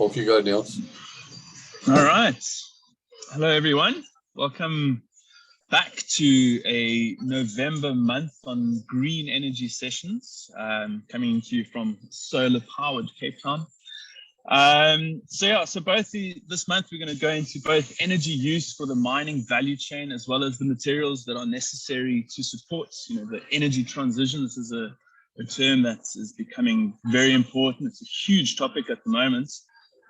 Off you go, Niels. All right. Hello, everyone. Welcome back to a November month on green energy sessions, coming to you from solar-powered Cape Town. So this month we're going to go into both energy use for the mining value chain as well as the materials that are necessary to support, the energy transition. This is a term that is becoming very important. It's a huge topic at the moment.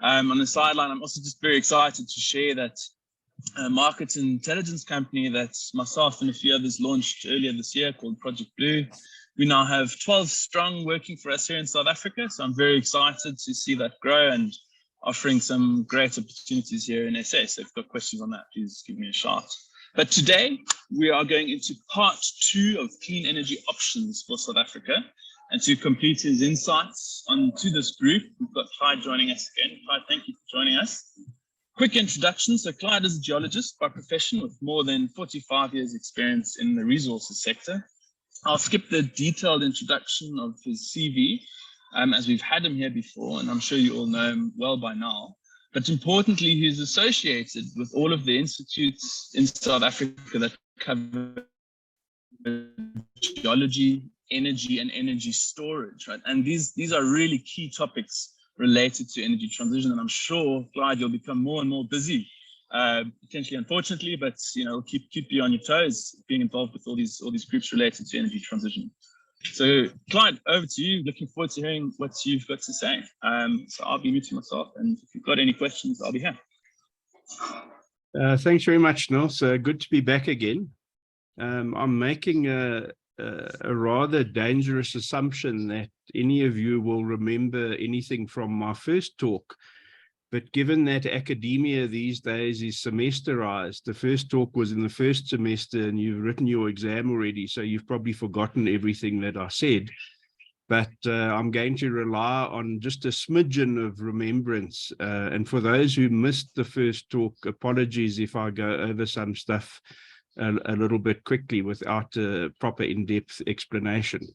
On the sideline, I'm also just very excited to share that a market intelligence company that myself and a few others launched earlier this year called Project Blue. We now have 12 strong working for us here in South Africa. So I'm very excited to see that grow and offering some great opportunities here in SA. So if you've got questions on that, please give me a shout. But today we are going into part 2 of clean energy options for South Africa. And to complete his insights onto this group, we've got Clyde joining us again. Clyde, thank you for joining us. Quick introduction. So Clyde is a geologist by profession with more than 45 years experience in the resources sector. I'll skip the detailed introduction of his CV as we've had him here before, and I'm sure you all know him well by now. But importantly, he's associated with all of the institutes in South Africa that cover geology, energy, and energy storage, right? And these are really key topics related to energy transition. And I'm sure, Clyde, you'll become more and more busy, potentially, unfortunately, but keep you on your toes, being involved with all these groups related to energy transition. So, Clyde, over to you. Looking forward to hearing what you've got to say. So I'll be muting myself, and if you've got any questions, I'll be here. Thanks very much, Niels. Good to be back again. I'm making a rather dangerous assumption that any of you will remember anything from my first talk. But given that academia these days is semesterized, the first talk was in the first semester and you've written your exam already, so you've probably forgotten everything that I said. But I'm going to rely on just a smidgen of remembrance. And for those who missed the first talk, apologies if I go over some stuff a little bit quickly without a proper in-depth explanation.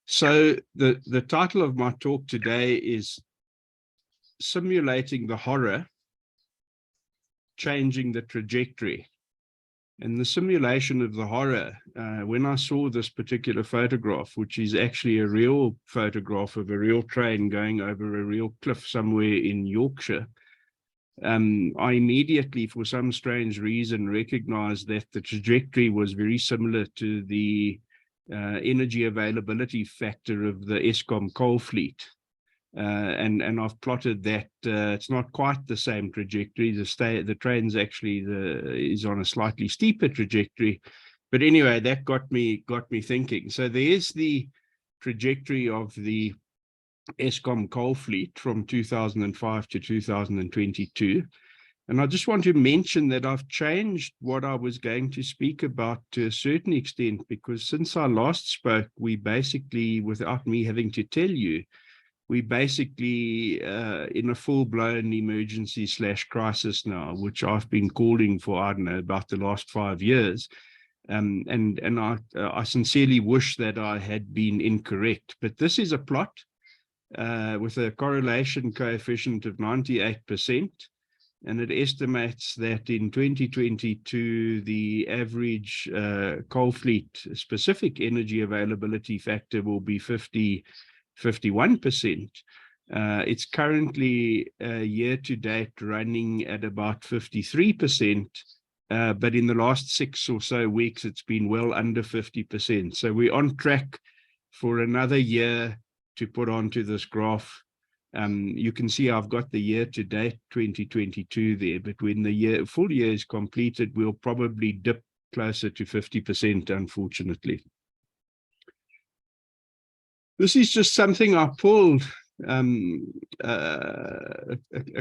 So the title of my talk today is Simulating the Horror, Changing the Trajectory. And the simulation of the horror, when I saw this particular photograph, which is actually a real photograph of a real train going over a real cliff somewhere in Yorkshire, I immediately, for some strange reason, recognized that the trajectory was very similar to the energy availability factor of the Eskom coal fleet. And I've plotted that it's not quite the same trajectory. The train's actually is on a slightly steeper trajectory. But anyway, that got me thinking. So there's the trajectory of the Eskom coal fleet from 2005 to 2022. And I just want to mention that I've changed what I was going to speak about to a certain extent, because since I last spoke, we basically, without me having to tell you, we basically in a full-blown emergency/crisis now, which I've been calling for, I don't know, about the last 5 years. And I sincerely wish that I had been incorrect. But this is a plot with a correlation coefficient of 98%, and it estimates that in 2022, the average coal fleet specific energy availability factor will be 51%. It's currently year to date running at about 53%, but in the last 6 or so weeks, it's been well under 50%. So we're on track for another year to put onto this graph. You can see I've got the year to date 2022 there, but when the full year is completed, we'll probably dip closer to 50%, unfortunately. This is just something I pulled. A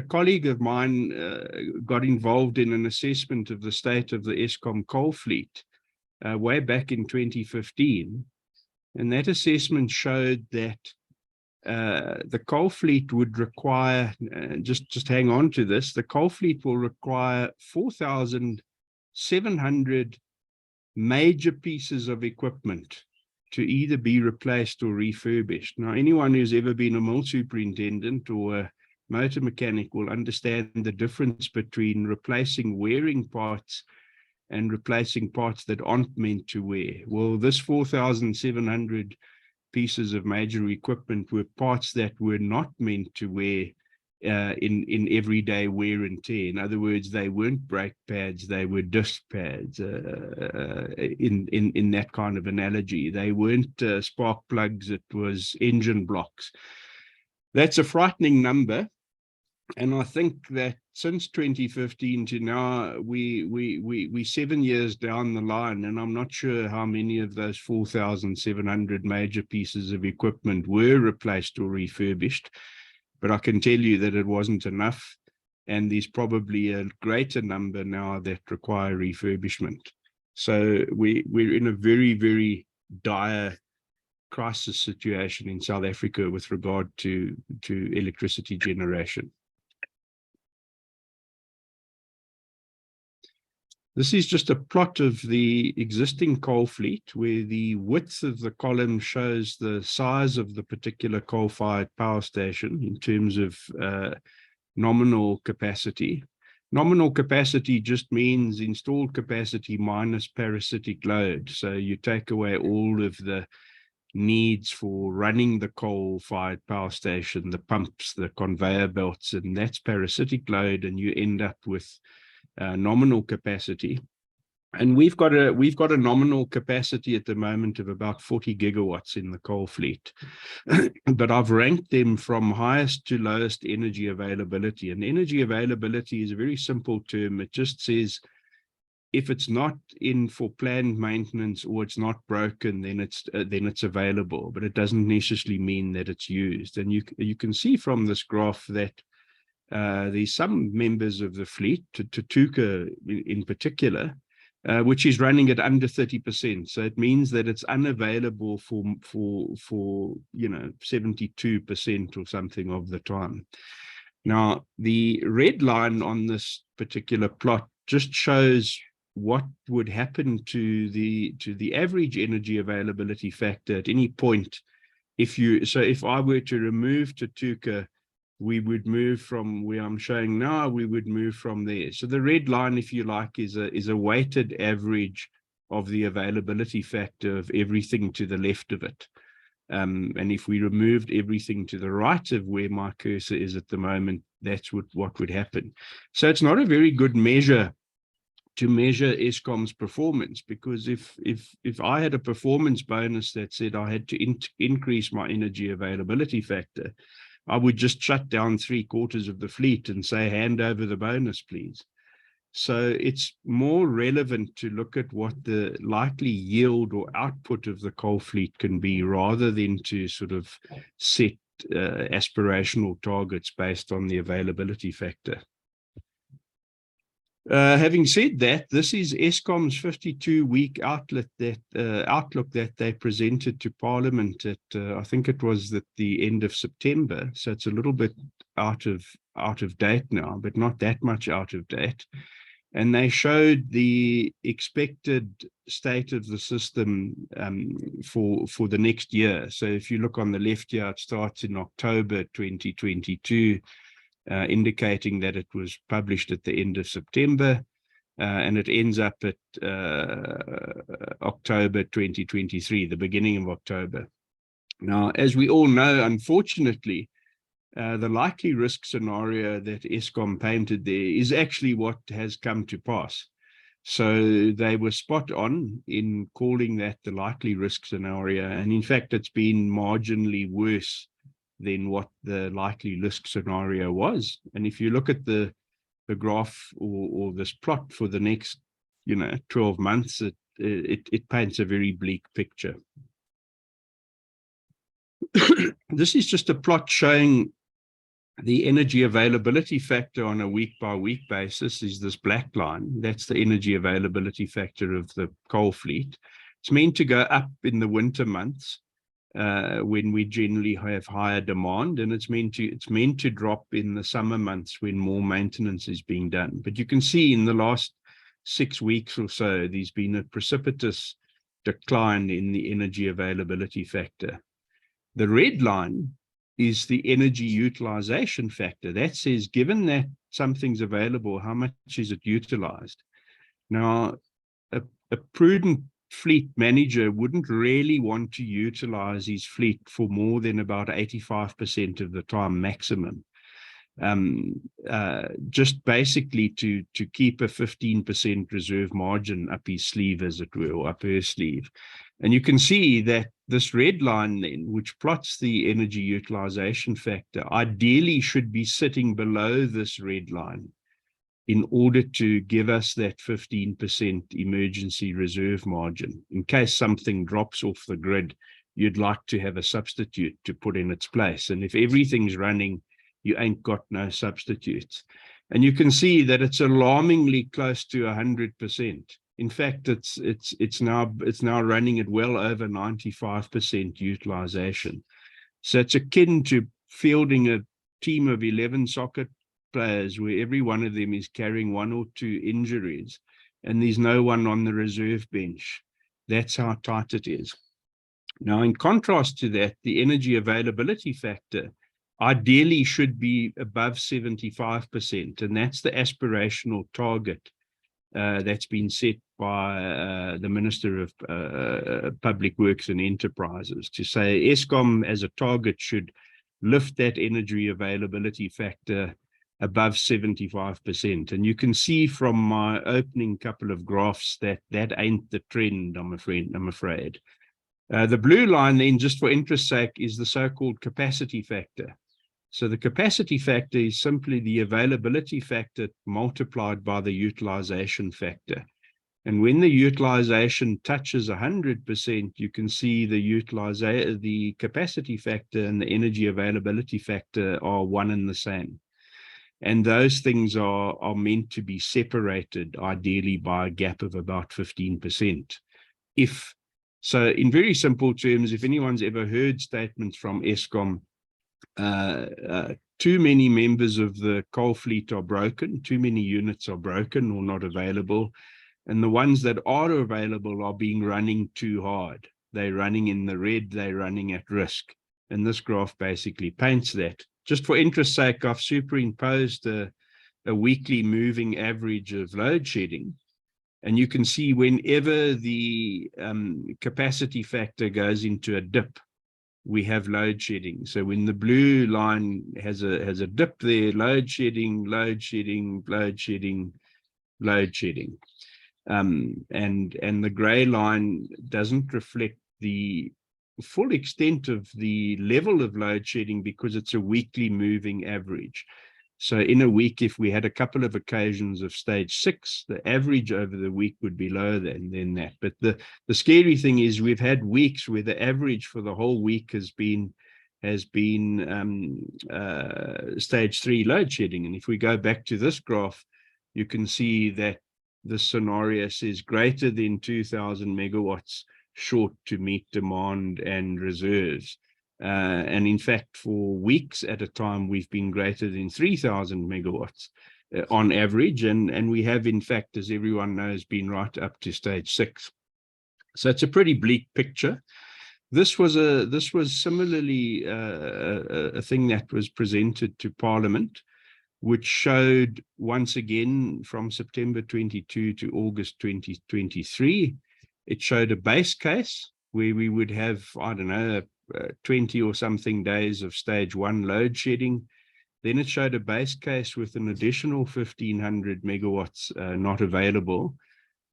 colleague of mine got involved in an assessment of the state of the Eskom coal fleet way back in 2015. And that assessment showed that the coal fleet would require, just hang on to this, the coal fleet will require 4,700 major pieces of equipment to either be replaced or refurbished. Now, anyone who's ever been a mill superintendent or motor mechanic will understand the difference between replacing wearing parts and replacing parts that aren't meant to wear. Well, this 4,700 pieces of major equipment were parts that were not meant to wear in everyday wear and tear. In other words, they weren't brake pads, they were disc pads. In that kind of analogy, they weren't spark plugs, it was engine blocks. That's a frightening number. And I think that since 2015 to now, we 7 years down the line, and I'm not sure how many of those 4,700 major pieces of equipment were replaced or refurbished, but I can tell you that it wasn't enough, and there's probably a greater number now that require refurbishment. So we're in a very, very dire crisis situation in South Africa with regard to electricity generation. This is just a plot of the existing coal fleet, where the width of the column shows the size of the particular coal-fired power station in terms of nominal capacity. Nominal capacity just means installed capacity minus parasitic load. So you take away all of the needs for running the coal-fired power station, the pumps, the conveyor belts, and that's parasitic load, and you end up with nominal capacity. And we've got a nominal capacity at the moment of about 40 gigawatts in the coal fleet. But I've ranked them from highest to lowest energy availability. And energy availability is a very simple term. It just says if it's not in for planned maintenance or it's not broken, then it's available. But it doesn't necessarily mean that it's used. And you can see from this graph that there's some members of the fleet, Tutuka in particular, which is running at under 30%. So it means that it's unavailable for 72% or something of the time. Now, the red line on this particular plot just shows what would happen to the average energy availability factor at any point. If I were to remove Tutuka, we would move from where I'm showing now, we would move from there. So the red line, if you like, is a weighted average of the availability factor of everything to the left of it. And if we removed everything to the right of where my cursor is at the moment, that's what would happen. So it's not a very good measure to measure Eskom's performance, because if I had a performance bonus that said I had to increase my energy availability factor, I would just shut down 3/4 of the fleet and say, hand over the bonus, please. So it's more relevant to look at what the likely yield or output of the coal fleet can be, rather than to sort of set aspirational targets based on the availability factor. Having said that, this is Eskom's 52-week outlook that they presented to Parliament at, I think it was at the end of September. So it's a little bit out of date now, but not that much out of date. And they showed the expected state of the system for the next year. So if you look on the left here, it starts in October 2022. Indicating that it was published at the end of September, and it ends up at October 2023, the beginning of October. Now, as we all know, unfortunately, the likely risk scenario that Eskom painted there is actually what has come to pass. So they were spot on in calling that the likely risk scenario, and in fact, it's been marginally worse than what the likely risk scenario was. And if you look at the graph or this plot for the next 12 months, it paints a very bleak picture. This is just a plot showing the energy availability factor on a week-by-week basis. Is this black line. That's the energy availability factor of the coal fleet. It's meant to go up in the winter months, when we generally have higher demand, and it's meant to drop in the summer months when more maintenance is being done. But you can see in the last 6 weeks or so, there's been a precipitous decline in the energy availability factor. The red line is the energy utilization factor. That says, given that something's available, how much is it utilized? Now, a prudent fleet manager wouldn't really want to utilize his fleet for more than about 85% of the time maximum. Just basically to keep a 15% reserve margin up his sleeve, as it were, or up her sleeve. And you can see that this red line then, which plots the energy utilization factor, ideally should be sitting below this red line in order to give us that 15% emergency reserve margin. In case something drops off the grid, you'd like to have a substitute to put in its place. And if everything's running, you ain't got no substitutes. And you can see that it's alarmingly close to 100%. In fact, it's now running at well over 95% utilization. So it's akin to fielding a team of 11 soccer players where every one of them is carrying 1 or 2 injuries, and there's no one on the reserve bench. That's how tight it is. Now, in contrast to that, the energy availability factor ideally should be above 75%, and that's the aspirational target that's been set by the Minister of Public Works and Enterprises, to say Eskom as a target should lift that energy availability factor above 75%. And you can see from my opening couple of graphs that that ain't the trend, I'm afraid. The blue line then, just for interest's sake, is the so-called capacity factor. So the capacity factor is simply the availability factor multiplied by the utilization factor. And when the utilization touches 100%, you can see the capacity factor and the energy availability factor are one and the same. And those things are meant to be separated, ideally by a gap of about 15%. So in very simple terms, if anyone's ever heard statements from Eskom, too many members of the coal fleet are broken, too many units are broken or not available, and the ones that are available are running too hard. They're running in the red, they're running at risk. And this graph basically paints that. Just for interest's sake, I've superimposed a weekly moving average of load shedding. And you can see whenever the capacity factor goes into a dip, we have load shedding. So when the blue line has a dip there, load shedding, load shedding, load shedding, load shedding. And the gray line doesn't reflect the full extent of the level of load shedding because it's a weekly moving average. So in a week, if we had a couple of occasions of stage 6, the average over the week would be lower than that. But the scary thing is we've had weeks where the average for the whole week has been stage 3 load shedding. And if we go back to this graph, you can see that the scenario says greater than 2,000 megawatts short to meet demand and reserves. And in fact, for weeks at a time, we've been greater than 3,000 megawatts on average. And we have, in fact, as everyone knows, been right up to stage 6. So it's a pretty bleak picture. This was similarly a thing that was presented to Parliament, which showed once again from September 22 to August 2023, it showed a base case where we would have, I don't know, 20 or something days of stage 1 load shedding. Then it showed a base case with an additional 1,500 megawatts not available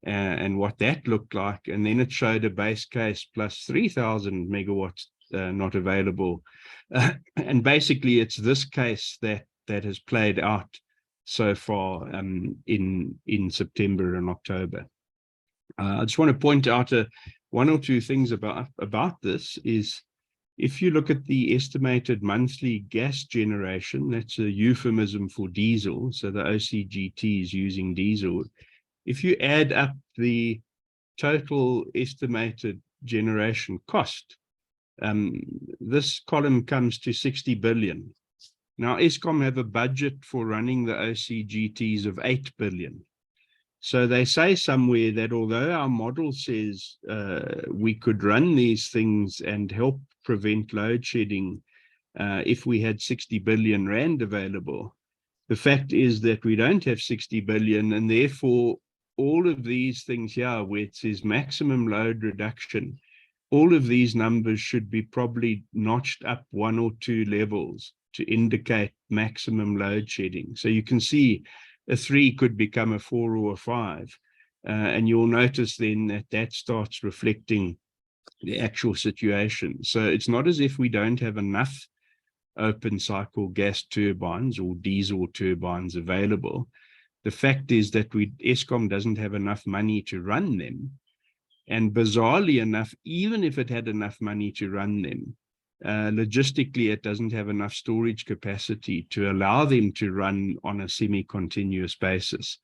and what that looked like. And then it showed a base case plus 3,000 megawatts not available. And basically it's this case that has played out so far in September and October. I just want to point out one or two things about this is, if you look at the estimated monthly gas generation, that's a euphemism for diesel, so the OCGT is using diesel. If you add up the total estimated generation cost, this column comes to 60 billion. Now, Eskom have a budget for running the OCGTs of 8 billion. So they say somewhere that although our model says we could run these things and help prevent load shedding if we had 60 billion rand available. The fact is that we don't have 60 billion, and therefore all of these things here, where it says maximum load reduction, all of these numbers should be probably notched up 1 or 2 levels to indicate maximum load shedding. So you can see a 3 could become a 4 or a 5. And you'll notice then that that starts reflecting the actual situation. So it's not as if we don't have enough open cycle gas turbines or diesel turbines available. The fact is that Eskom doesn't have enough money to run them. And bizarrely enough, even if it had enough money to run them, logistically, it doesn't have enough storage capacity to allow them to run on a semi-continuous basis.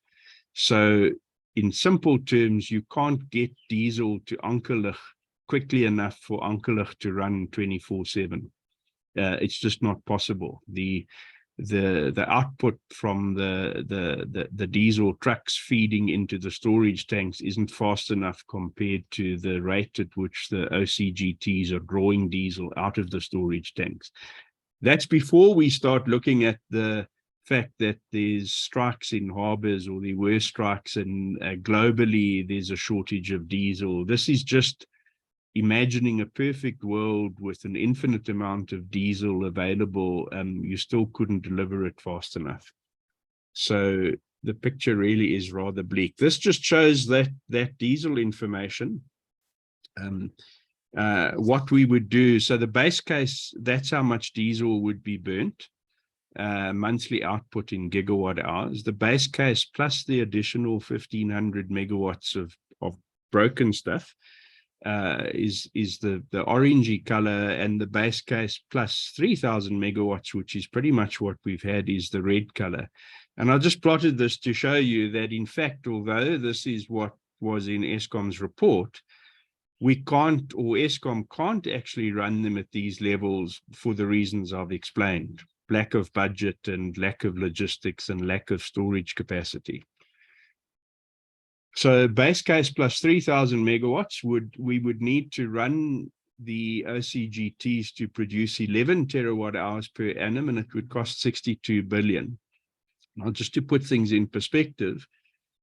So in simple terms, you can't get diesel to Ankerlig quickly enough for Ankerlig to run 24/7. It's just not possible. The output from the diesel trucks feeding into the storage tanks isn't fast enough compared to the rate at which the OCGTs are drawing diesel out of the storage tanks. That's before we start looking at the fact that there's strikes in harbors, or there were strikes, and globally there's a shortage of diesel. This is just imagining a perfect world with an infinite amount of diesel available. You still couldn't deliver it fast enough. So the picture really is rather bleak. This just shows that diesel information, what we would do. So the base case, that's how much diesel would be burnt, monthly output in gigawatt hours. The base case plus the additional 1,500 megawatts of broken stuff is the orangey color, and the base case plus 3,000 megawatts, which is pretty much what we've had, is the red color. And I just plotted this to show you that, in fact, although this is what was in Eskom's report, we can't, or Eskom can't actually run them at these levels for the reasons I've explained: lack of budget and lack of logistics and lack of storage capacity. So base case plus 3,000 megawatts, we would need to run the OCGTs to produce 11 terawatt hours per annum, and it would cost 62 billion. Now, just to put things in perspective,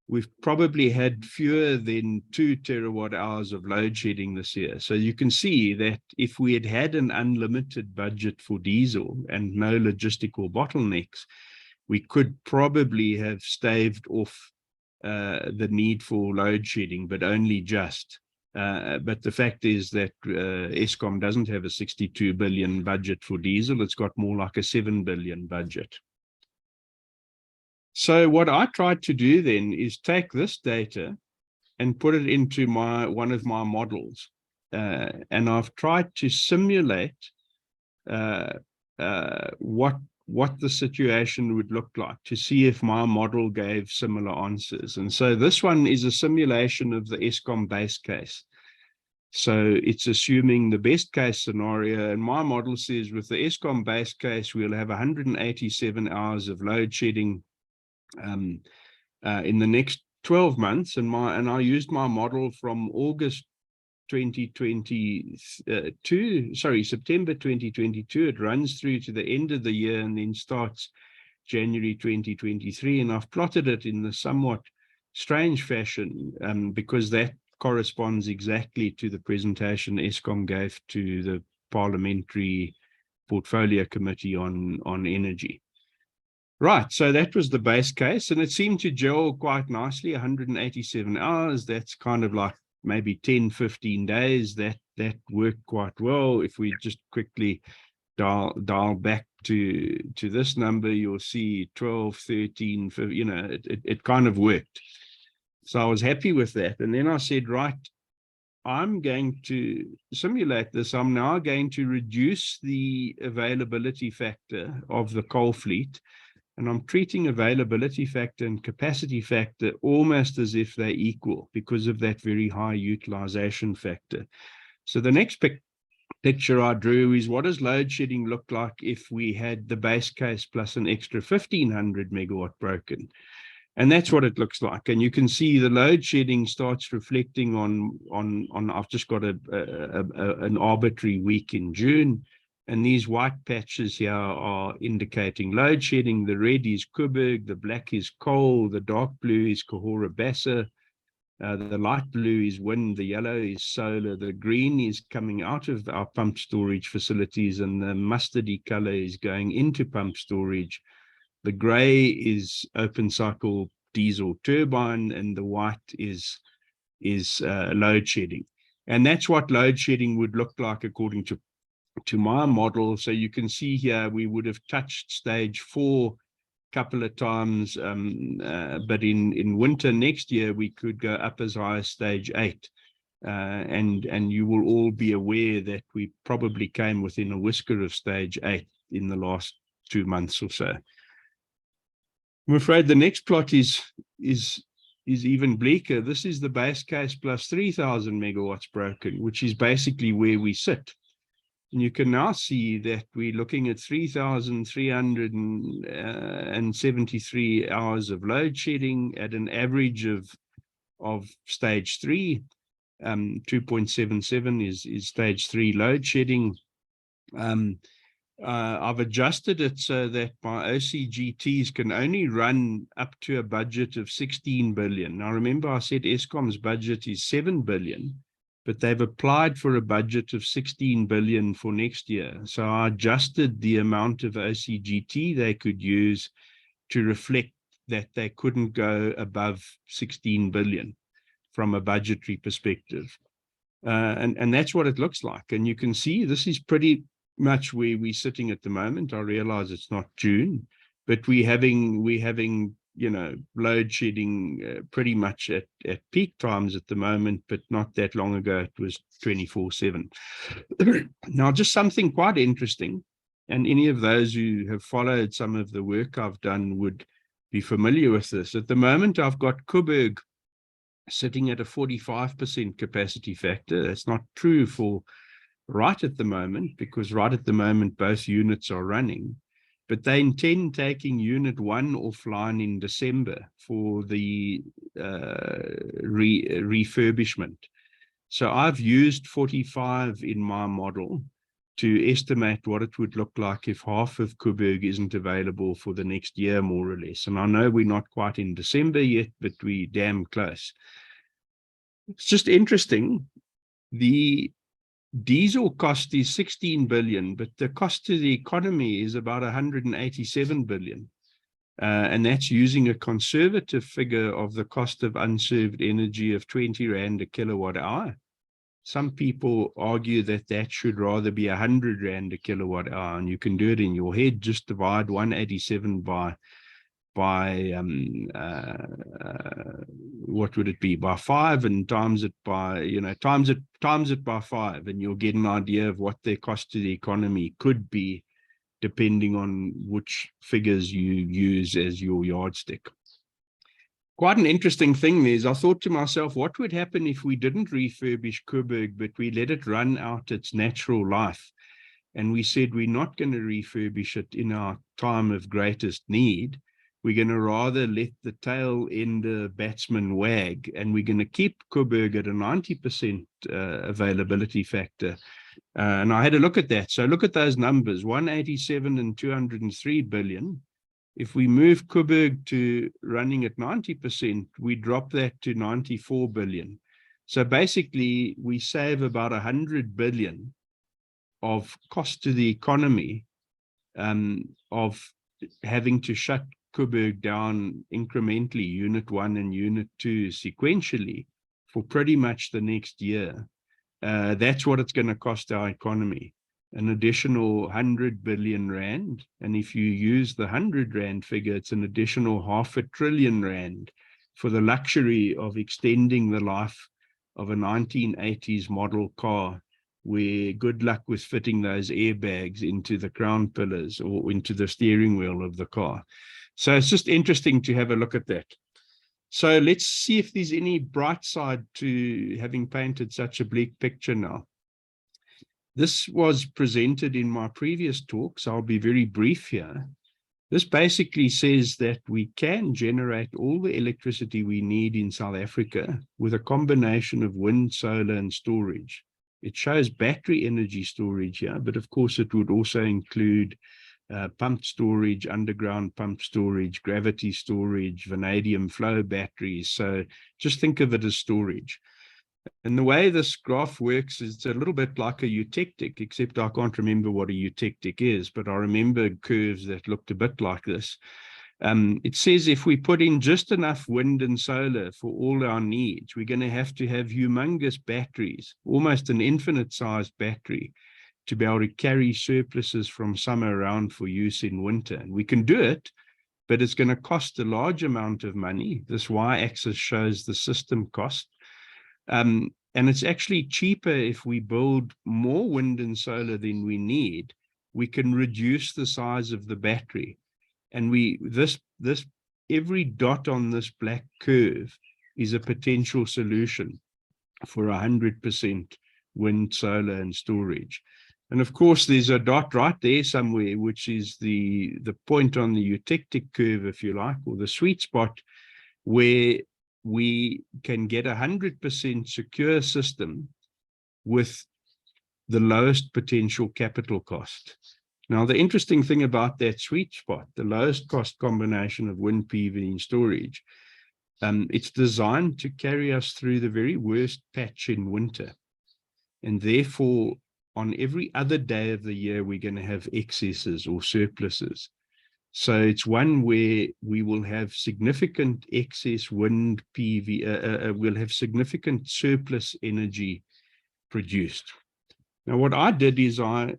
we've probably had fewer than 2 terawatt hours of load shedding this year. So you can see that if we had had an unlimited budget for diesel and no logistical bottlenecks, we could probably have staved off the need for load shedding, but only just. But the fact is that Eskom doesn't have a 62 billion budget for diesel. It's got more like a 7 billion budget. So what I tried to do then is take this data and put it into one of my models. And I've tried to simulate what the situation would look like, to see if my model gave similar answers. And so this one is a simulation of the Eskom base case. So it's assuming the best case scenario, and my model says with the Eskom base case, we'll have 187 hours of load shedding in the next 12 months. And I used my model from September 2022. It runs through to the end of the year and then starts January 2023. And I've plotted it in the somewhat strange fashion because that corresponds exactly to the presentation Eskom gave to the Parliamentary Portfolio Committee on Energy. Right, so that was the base case, and it seemed to gel quite nicely. 187 hours, that's kind of like maybe 10, 15 days. That worked quite well. If we just quickly dial back to this number, you'll see 12, 13, 15, it kind of worked. So I was happy with that. And then I said, right, I'm going to simulate this. I'm now going to reduce the availability factor of the coal fleet. And I'm treating availability factor and capacity factor almost as if they're equal because of that very high utilization factor. So the next picture I drew is, what does load shedding look like if we had the base case plus an extra 1,500 megawatt broken? And that's what it looks like. And you can see the load shedding starts reflecting on I've just got an arbitrary week in June. And these white patches here are indicating load shedding. The red is Koeberg, the black is coal, the dark blue is Cahora Bassa, the light blue is wind, the yellow is solar, the green is coming out of our pump storage facilities, and the mustardy color is going into pump storage. The gray is open cycle diesel turbine, and the white is load shedding. And that's what load shedding would look like according to my model. So you can see here we would have touched stage 4 a couple of times, but in winter next year we could go up as high as stage 8, and you will all be aware that we probably came within a whisker of stage 8 in the last 2 months or so. I'm afraid the next plot is even bleaker. This is the base case plus 3,000 megawatts broken, which is basically where we sit. And you can now see that we're looking at 3,373 hours of load shedding at an average of stage 3. 2.77 is stage 3 load shedding. I've adjusted it so that my OCGTs can only run up to a budget of 16 billion. Now, remember, I said Eskom's budget is 7 billion, but they've applied for a budget of 16 billion for next year. So I adjusted the amount of OCGT they could use to reflect that they couldn't go above 16 billion from a budgetary perspective. And that's what it looks like. And you can see this is pretty much where we're sitting at the moment. I realize it's not June, but we're having load shedding pretty much at peak times at the moment, but not that long ago it was 24/7. Now, just something quite interesting, and any of those who have followed some of the work I've done would be familiar with this. At the moment, I've got Koeberg sitting at a 45% capacity factor. That's not true for right at the moment, because right at the moment both units are running, but they intend taking unit 1 offline in December for the refurbishment. So I've used 45 in my model to estimate what it would look like if half of Koeberg isn't available for the next year, more or less. And I know we're not quite in December yet, but we're damn close. It's just interesting. The diesel cost is 16 billion, but the cost to the economy is about 187 billion. And that's using a conservative figure of the cost of unserved energy of 20 Rand a kilowatt hour. Some people argue that that should rather be 100 Rand a kilowatt hour, and you can do it in your head. Just divide 187 by what would it be, by 5, and times it by, times it by 5, and you'll get an idea of what their cost to the economy could be, depending on which figures you use as your yardstick. Quite an interesting thing is, I thought to myself, what would happen if we didn't refurbish Koeberg, but we let it run out its natural life? And we said we're not going to refurbish it in our time of greatest need. We're going to rather let the tail ender batsman wag, and we're going to keep Koeberg at a 90% availability factor. And I had a look at that. So look at those numbers, 187 and 203 billion. If we move Koeberg to running at 90%, we drop that to 94 billion. So basically, we save about 100 billion of cost to the economy of having to shut Koeberg down incrementally, unit 1 and unit 2 sequentially, for pretty much the next year. That's what it's going to cost our economy, an additional 100 billion Rand. And if you use the 100 Rand figure, it's an additional 500 billion Rand for the luxury of extending the life of a 1980s model car, where good luck with fitting those airbags into the crown pillars or into the steering wheel of the car. So it's just interesting to have a look at that. So let's see if there's any bright side to having painted such a bleak picture now. This was presented in my previous talk, so I'll be very brief here. This basically says that we can generate all the electricity we need in South Africa with a combination of wind, solar, and storage It shows battery energy storage here, but of course it would also include pumped storage, underground pump storage, gravity storage, vanadium flow batteries. So just think of it as storage. And the way this graph works is it's a little bit like a eutectic, except I can't remember what a eutectic is, but I remember curves that looked a bit like this. It says if we put in just enough wind and solar for all our needs, we're going to have humongous batteries, almost an infinite-sized battery, to be able to carry surpluses from summer around for use in winter. And we can do it, but it's going to cost a large amount of money. This y-axis shows the system cost. And it's actually cheaper if we build more wind and solar than we need. We can reduce the size of the battery. And every dot on this black curve is a potential solution for 100% wind, solar, and storage. And of course, there's a dot right there somewhere, which is the point on the eutectic curve, if you like, or the sweet spot, where we can get 100% secure system with the lowest potential capital cost. Now, the interesting thing about that sweet spot, the lowest cost combination of wind, PV, and storage, it's designed to carry us through the very worst patch in winter. And therefore, on every other day of the year, we're going to have excesses or surpluses. So it's one where we will have significant excess wind, PV, we'll have significant surplus energy produced. Now, what I did is I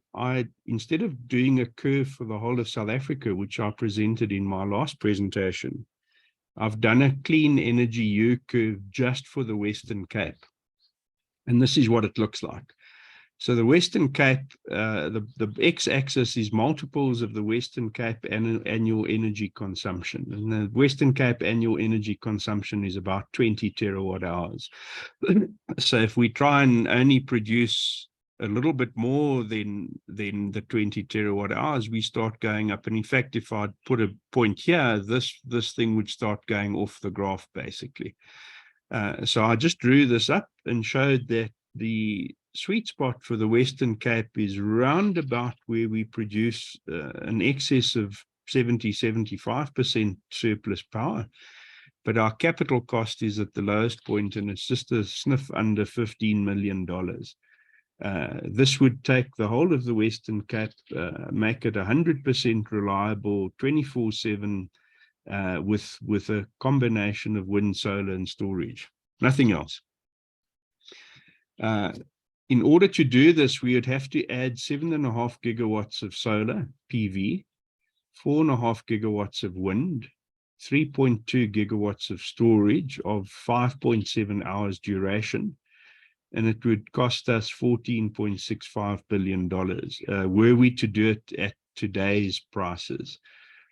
instead of doing a curve for the whole of South Africa, which I presented in my last presentation, I've done a clean energy U curve just for the Western Cape. And this is what it looks like. So the Western Cape, the x-axis is multiples of the Western Cape annual energy consumption. And the Western Cape annual energy consumption is about 20 terawatt hours. So if we try and only produce a little bit more than the 20 terawatt hours, we start going up. And in fact, if I put a point here, this thing would start going off the graph, basically. So I just drew this up and showed that the sweet spot for the Western Cape is round about where we produce an excess of 70–75% surplus power. But our capital cost is at the lowest point, and it's just a sniff under $15 million. This would take the whole of the Western Cape, make it 100% reliable, 24/7, with a combination of wind, solar, and storage, nothing else. In order to do this, we would have to add 7.5 gigawatts of solar PV, 4.5 gigawatts of wind, 3.2 gigawatts of storage of 5.7 hours duration, and it would cost us $14.65 billion were we to do it at today's prices.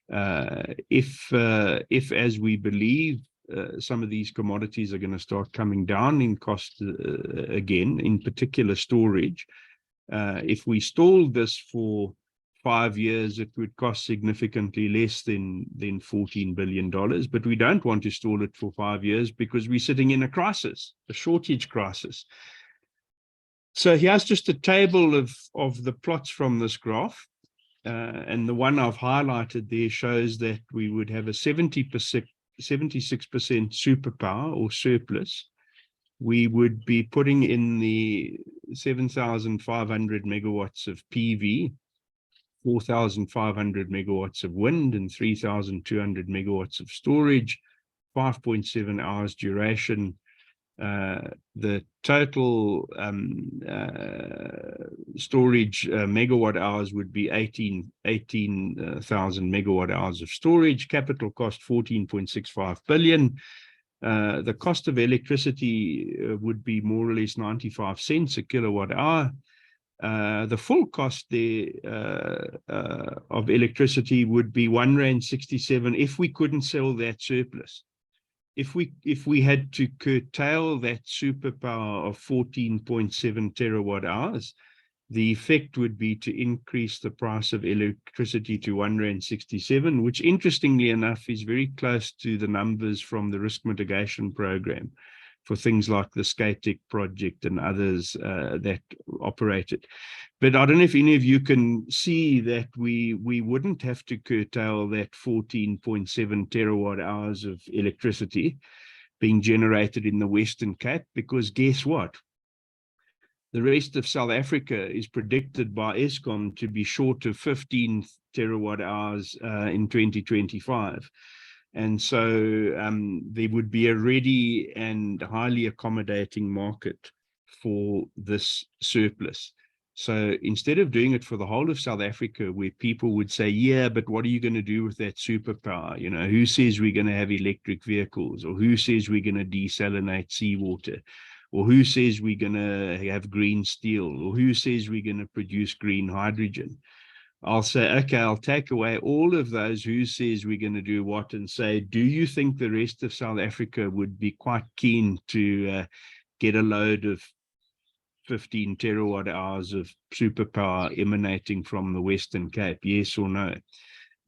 If as we believe, some of these commodities are going to start coming down in cost again, in particular storage. If we stalled this for 5 years, it would cost significantly less than $14 billion. But we don't want to stall it for 5 years because we're sitting in a crisis, a shortage crisis. So here's just a table of the plots from this graph. And the one I've highlighted there shows that we would have a 76% superpower or surplus. We would be putting in the 7,500 megawatts of PV, 4,500 megawatts of wind, and 3,200 megawatts of storage, 5.7 hours duration. The total storage megawatt hours would be 18,000 megawatt hours of storage. Capital cost $14.65 billion. The cost of electricity would be more or less 95 cents a kilowatt hour. The full cost there of electricity would be R1.67 if we couldn't sell that surplus. If we had to curtail that superpower of 14.7 terawatt hours, the effect would be to increase the price of electricity to R1.67, which interestingly enough is very close to the numbers from the risk mitigation program. for things like the Skatek project and others that operate it. But I don't know if any of you can see that we wouldn't have to curtail that 14.7 terawatt hours of electricity being generated in the Western Cape, because guess what? The rest of South Africa is predicted by Eskom to be short of 15 terawatt hours in 2025. And so there would be a ready and highly accommodating market for this surplus. So instead of doing it for the whole of South Africa, where people would say, yeah, but what are you going to do with that superpower? You know, who says we're going to have electric vehicles, or who says we're going to desalinate seawater, or who says we're going to have green steel, or who says we're going to produce green hydrogen? I'll say, okay, I'll take away all of those who says we're going to do what, and say, do you think the rest of South Africa would be quite keen to get a load of 15 terawatt hours of superpower emanating from the Western Cape? Yes or no?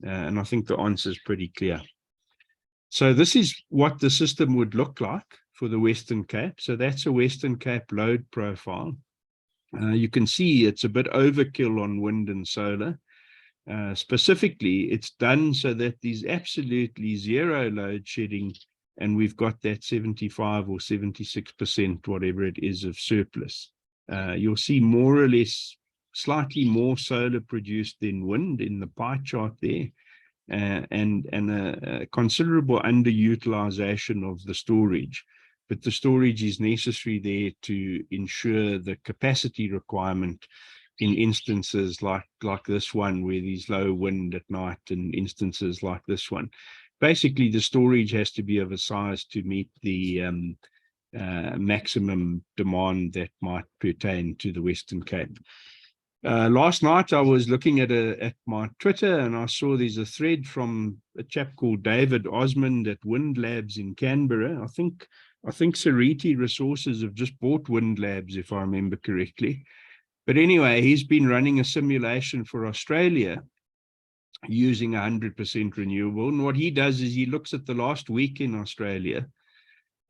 And I think the answer is pretty clear. So this is what the system would look like for the Western Cape. So that's a Western Cape load profile. You can see it's a bit overkill on wind and solar. Specifically, it's done so that there's absolutely zero load shedding, and we've got that 75 or 76%, whatever it is, of surplus. You'll see more or less slightly more solar produced than wind in the pie chart there, and a considerable underutilization of the storage. But the storage is necessary there to ensure the capacity requirement in instances like this one, where there's low wind at night, and instances like this one. Basically, the storage has to be of a size to meet the maximum demand that might pertain to the Western Cape. Last night I was looking at my Twitter, and I saw there's a thread from a chap called David Osmond at Wind Labs in Canberra. I think Seriti Resources have just bought Wind Labs, if I remember correctly. But anyway, he's been running a simulation for Australia using 100% renewable. And what he does is he looks at the last week in Australia,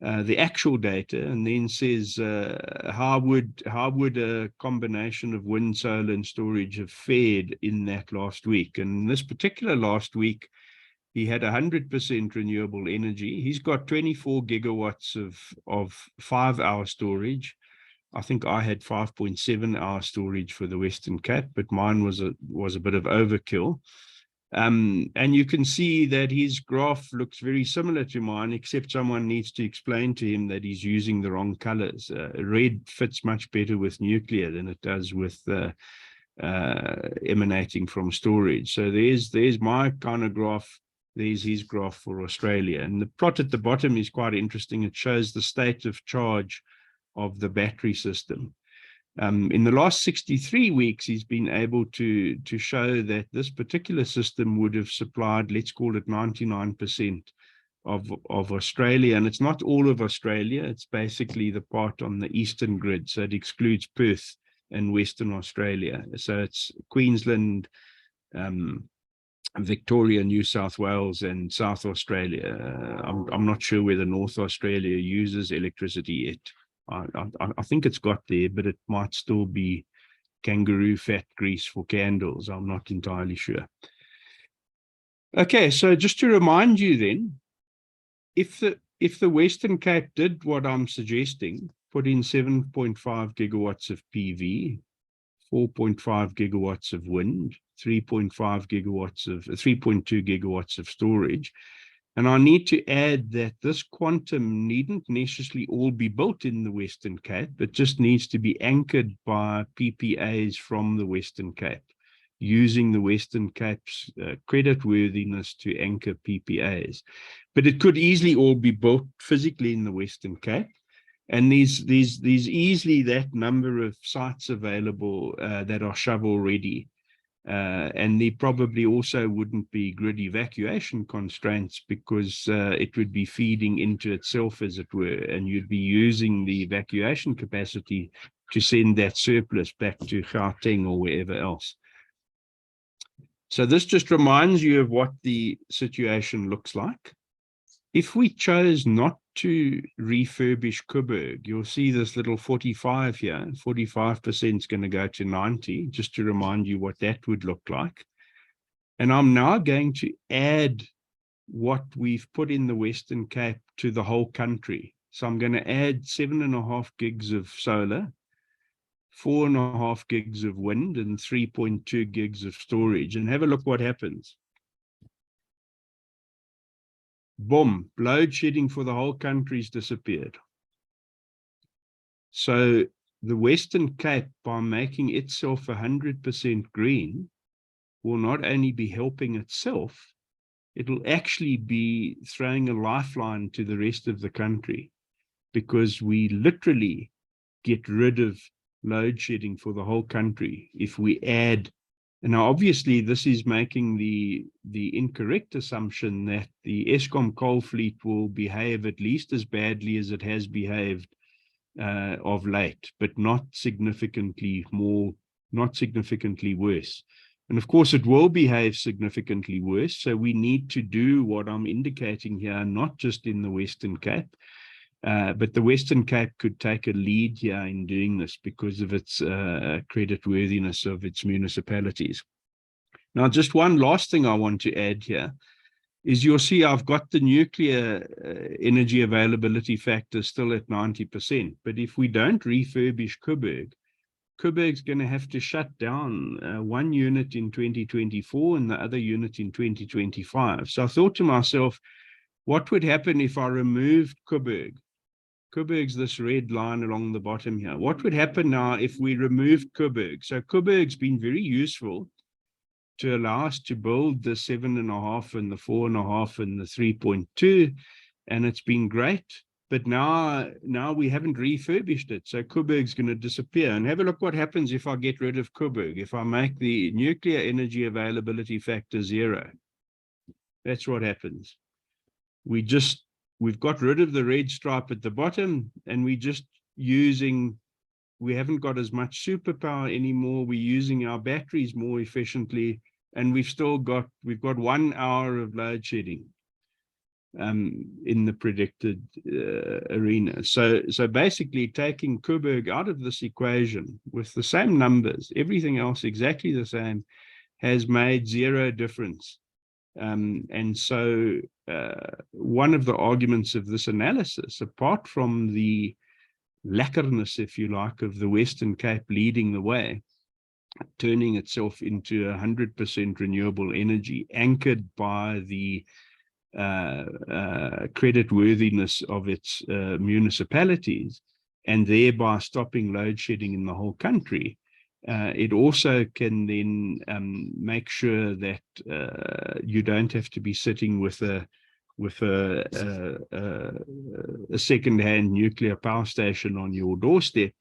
the actual data, and then says, how would a combination of wind, solar, and storage have fared in that last week? And this particular last week, he had 100% renewable energy. He's got 24 gigawatts of 5-hour storage. I think I had 5.7-hour storage for the Western Cape, but mine was a bit of overkill. And you can see that his graph looks very similar to mine, except someone needs to explain to him that he's using the wrong colors. Red fits much better with nuclear than it does with emanating from storage. So there's my kind of graph. There's his graph for Australia. And the plot at the bottom is quite interesting. It shows the state of charge of the battery system. In the last 63 weeks, he's been able to show that this particular system would have supplied, let's call it 99% of Australia. And it's not all of Australia. It's basically the part on the eastern grid. So it excludes Perth and Western Australia. So it's Queensland, Victoria, New South Wales, and South Australia. I'm not sure whether North Australia uses electricity yet. I think it's got there, but it might still be kangaroo fat grease for candles. I'm not entirely sure. Okay, so just to remind you then, if the Western Cape did what I'm suggesting, put in 7.5 gigawatts of PV, 4.5 gigawatts of wind, 3.2 gigawatts of storage. And I need to add that this quantum needn't necessarily all be built in the Western Cape. It just needs to be anchored by PPAs from the Western Cape, using the Western Cape's creditworthiness to anchor PPAs. But it could easily all be built physically in the Western Cape. And there's easily that number of sites available that are shovel ready. And there probably also wouldn't be grid evacuation constraints, because it would be feeding into itself, as it were, and you'd be using the evacuation capacity to send that surplus back to Gauteng or wherever else. So this just reminds you of what the situation looks like. if we chose not to refurbish Coburg, you'll see this little 45 here. 45% is going to go to 90, just to remind you what that would look like. And I'm now going to add what we've put in the Western Cape to the whole country. So I'm going to add 7.5 gigs of solar, 4.5 gigs of wind, and 3.2 gigs of storage, and have a look what happens. Boom, load shedding for the whole country's disappeared. So the Western Cape, by making itself 100% green, will not only be helping itself, it'll actually be throwing a lifeline to the rest of the country, because we literally get rid of load shedding for the whole country if we add. And now obviously this is making the incorrect assumption that the Eskom coal fleet will behave at least as badly as it has behaved of late, but not significantly more, not significantly worse. And of course, it will behave significantly worse. So we need to do what I'm indicating here, not just in the Western Cape, but the Western Cape could take a lead here in doing this because of its creditworthiness of its municipalities. Now, just one last thing I want to add here is you'll see I've got the nuclear energy availability factor still at 90%. But if we don't refurbish Coburg, Coburg's going to have to shut down one unit in 2024 and the other unit in 2025. So I thought to myself, what would happen if I removed Coburg? Coburg's this red line along the bottom here. What would happen now if we removed Coburg? So Coburg's been very useful to allow us to build the 7.5 and the 4.5 and the 3.2, and it's been great. But now we haven't refurbished it, so Coburg's going to disappear. And have a look what happens if I get rid of Coburg, if I make the nuclear energy availability factor 0. That's what happens. We've got rid of the red stripe at the bottom, and we haven't got as much superpower anymore. We're using our batteries more efficiently, and we've got 1 hour of load shedding in the predicted arena. So basically taking Coburg out of this equation with the same numbers, everything else exactly the same, has made 0 difference. And so one of the arguments of this analysis, apart from the lacquerness, if you like, of the Western Cape leading the way, turning itself into 100% renewable energy, anchored by the creditworthiness of its municipalities, and thereby stopping load shedding in the whole country, it also can then make sure that you don't have to be sitting with a second-hand nuclear power station on your doorstep,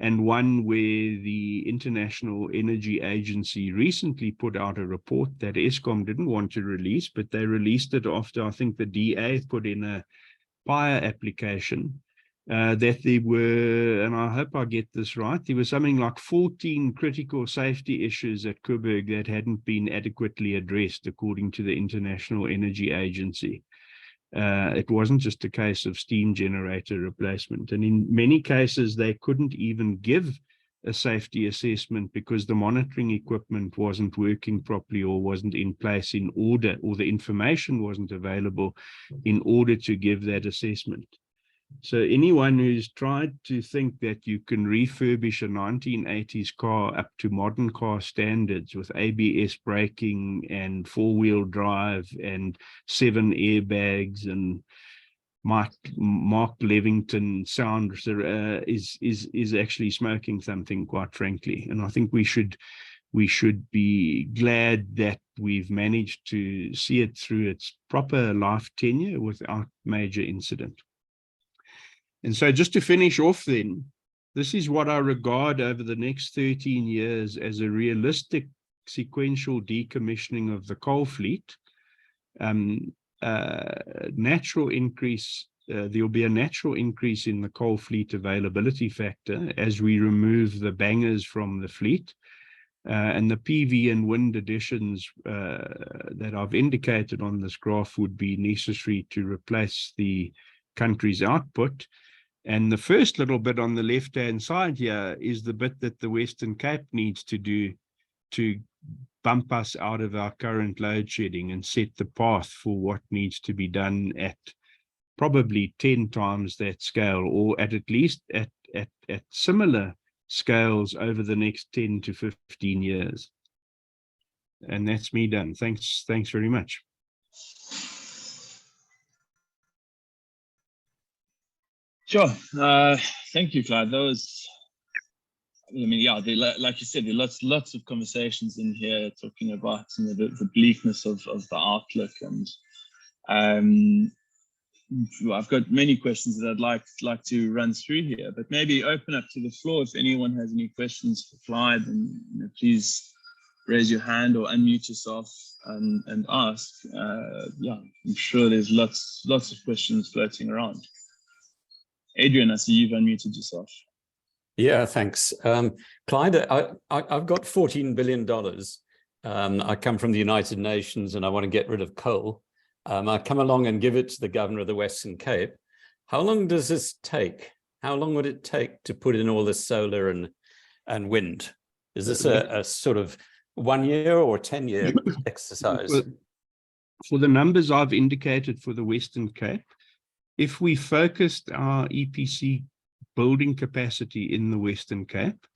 and one where the International Energy Agency recently put out a report that Eskom didn't want to release, but they released it after, I think, the DA put in a fire application, that there were, and I hope I get this right, there was something like 14 critical safety issues at Coburg that hadn't been adequately addressed, according to the International Energy Agency. It wasn't just a case of steam generator replacement. And in many cases, they couldn't even give a safety assessment because the monitoring equipment wasn't working properly or wasn't in place in order, or the information wasn't available in order to give that assessment. So anyone who's tried to think that you can refurbish a 1980s car up to modern car standards with ABS braking and 4-wheel drive and 7 airbags and Mark Levington sound is actually smoking something, quite frankly. And I think we should be glad that we've managed to see it through its proper life tenure without major incident. And so just to finish off then, this is what I regard over the next 13 years as a realistic sequential decommissioning of the coal fleet. Natural increase, there'll be a natural increase in the coal fleet availability factor as we remove the bangers from the fleet. And the PV and wind additions that I've indicated on this graph would be necessary to replace the country's output. And the first little bit on the left-hand side here is the bit that the Western Cape needs to do to bump us out of our current load shedding and set the path for what needs to be done at probably 10 times that scale, or at least at similar scales over the next 10 to 15 years. And that's me done. Thanks very much. Sure. Thank you, Clyde. That was, I mean, yeah, like you said, there are lots of conversations in here talking about, you know, the bleakness of the outlook, and I've got many questions that I'd like to run through here, but maybe open up to the floor. If anyone has any questions for Clyde, then, you know, please raise your hand or unmute yourself and ask. Yeah, I'm sure there's lots of questions floating around. Adrian, I see you've unmuted yourself. Yeah, thanks. Clyde, I've got $14 billion. I come from the United Nations and I want to get rid of coal. I come along and give it to the governor of the Western Cape. How long does this take? How long would it take to put in all this solar and wind? Is this a sort of 1 year or 10-year exercise? For the numbers I've indicated for the Western Cape, if we focused our EPC building capacity in the Western Cape,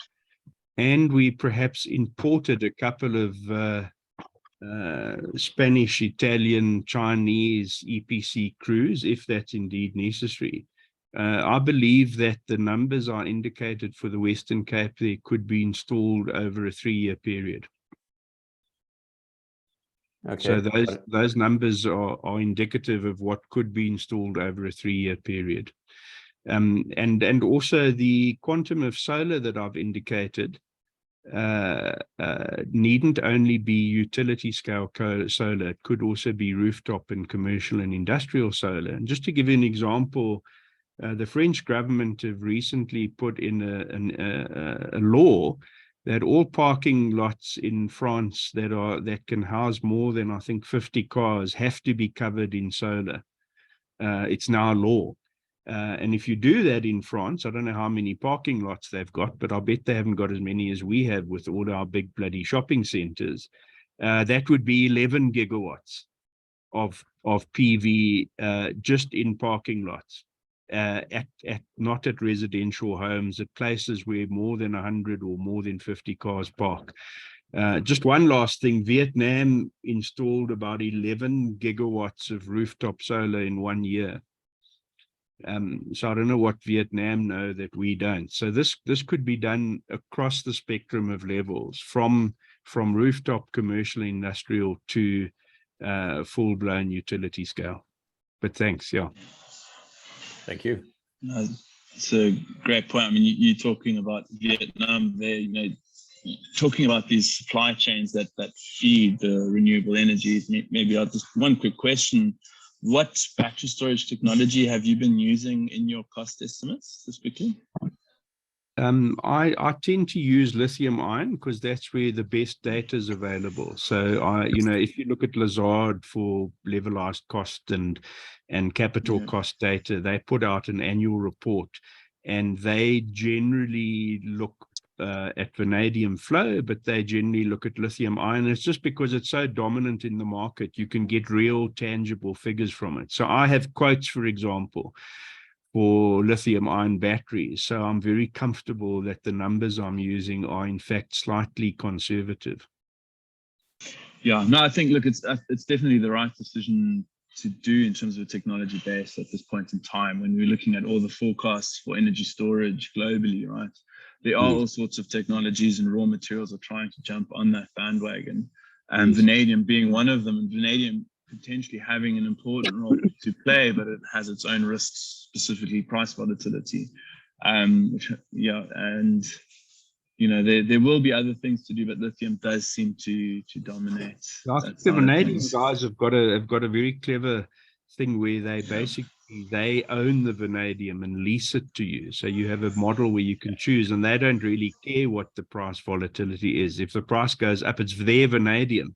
and we perhaps imported a couple of Spanish, Italian, Chinese EPC crews, if that's indeed necessary, I believe that the numbers are indicated for the Western Cape, they could be installed over a 3-year period. Okay. So those numbers are indicative of what could be installed over a 3-year period. And also the quantum of solar that I've indicated needn't only be utility scale solar, it could also be rooftop and commercial and industrial solar. And just to give you an example, the French government have recently put in a law that all parking lots in France that can house more than, I think, 50 cars have to be covered in solar. It's now law. And if you do that in France, I don't know how many parking lots they've got, but I bet they haven't got as many as we have with all our big bloody shopping centers. That would be 11 gigawatts of PV just in parking lots. Not at residential homes, at places where more than 100 or more than 50 cars park. Just one last thing, Vietnam installed about 11 gigawatts of rooftop solar in 1 year. So I don't know what Vietnam know that we don't. So this could be done across the spectrum of levels, from rooftop, commercial, industrial to full-blown utility scale. But thanks, yeah. Thank you. It's a great point. I mean, you're talking about Vietnam there, you know, talking about these supply chains that feed the renewable energies. Maybe I'll just one quick question. What battery storage technology have you been using in your cost estimates specifically? I tend to use lithium ion because that's where the best data is available. So you know, if you look at Lazard for levelized cost and capital cost data, they put out an annual report, and they generally look at vanadium flow, but they generally look at lithium ion. It's just because it's so dominant in the market, you can get real tangible figures from it. So I have quotes, for example, for lithium ion batteries. So I'm very comfortable that the numbers I'm using are in fact slightly conservative. Yeah, no, I think, look, it's definitely the right decision to do in terms of a technology base at this point in time when we're looking at all the forecasts for energy storage globally, right? There are all sorts of technologies and raw materials are trying to jump on that bandwagon, and vanadium being one of them, and vanadium potentially having an important role to play, but it has its own risks, specifically price volatility. Yeah, and you know, there will be other things to do, but lithium does seem to dominate. I think the vanadium guys have got a very clever thing where they basically they own the vanadium and lease it to you. So you have a model where you can choose, and they don't really care what the price volatility is. If the price goes up, it's their vanadium.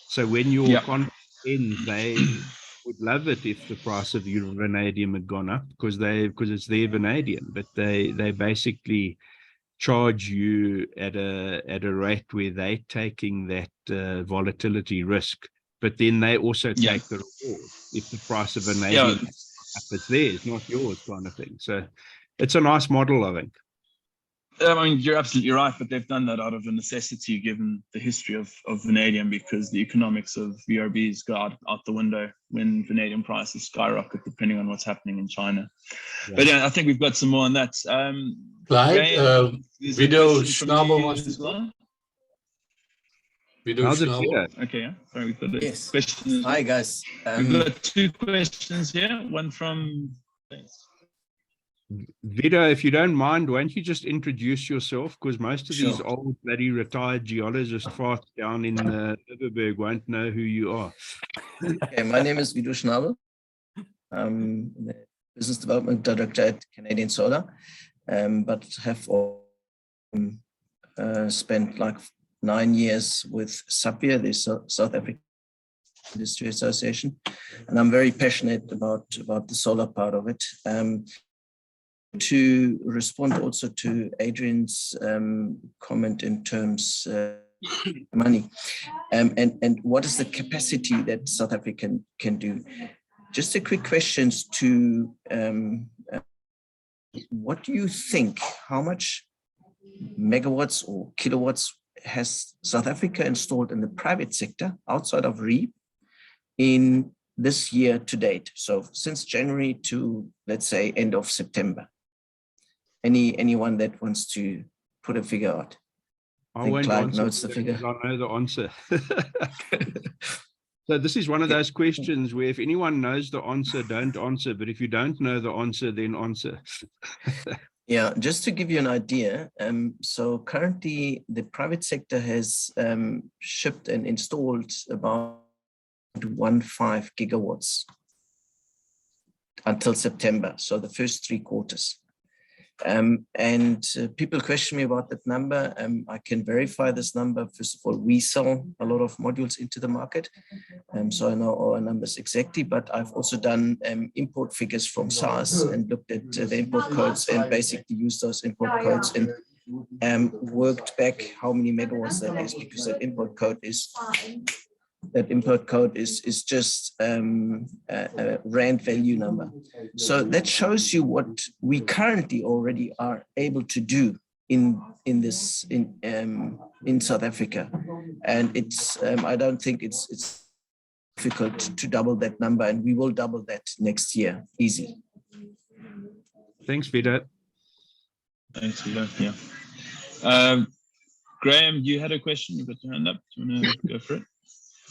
So when your contract ends, they would love it if the price of your vanadium had gone up because it's their vanadium, but they basically charge you at a rate where they're taking that volatility risk, but then they also take the reward. If the price of vanadium up, it's theirs, not yours, kind of thing. So it's a nice model, I think. I mean, you're absolutely right, but they've done that out of a necessity given the history of vanadium, because the economics of VRBs go out the window when vanadium prices skyrocket, depending on what's happening in China. Yeah. But yeah, I think we've got some more on that. Clyde, Video Schnabel wants wants to. Video How's it feel? Okay, yeah. Sorry, we've got a Yes. question. Hi, guys. We've got two questions here. One from. Vito, if you don't mind, why don't you just introduce yourself? Because most of these Sure. old bloody retired geologists far down in Overberg won't know who you are. Okay, my name is Vito Schnabel. I'm the Business Development Director at Canadian Solar, but have spent like 9 years with SAPIA, the South African Industry Association, and I'm very passionate about the solar part of it. To respond also to Adrian's comment in terms money and what is the capacity that South Africa can do. Just a quick question to what do you think, how much megawatts or kilowatts has South Africa installed in the private sector outside of REAP in this year to date? So since January to, let's say, end of September. Anyone that wants to put a figure out? I won't Clyde answer notes the figure. I know the answer. So this is one of those questions where if anyone knows the answer, don't answer. But if you don't know the answer, then answer. Yeah, just to give you an idea. So currently the private sector has shipped and installed about 1.5 gigawatts until September. So the first 3 quarters. People question me about that number. I can verify this number. First of all, we sell a lot of modules into the market. So I know our numbers exactly, but I've also done import figures from SARS and looked at the import codes and basically used those import codes and worked back how many megawatts that is, because that import code is just a rand value number. So that shows you what we currently already are able to do in South Africa, and it's I don't think it's difficult to double that number, and we will double that next year, easy. Thanks, Vito. Thanks, Vito. Yeah. Graham, you had a question. You've got your hand up. Do you want to go for it?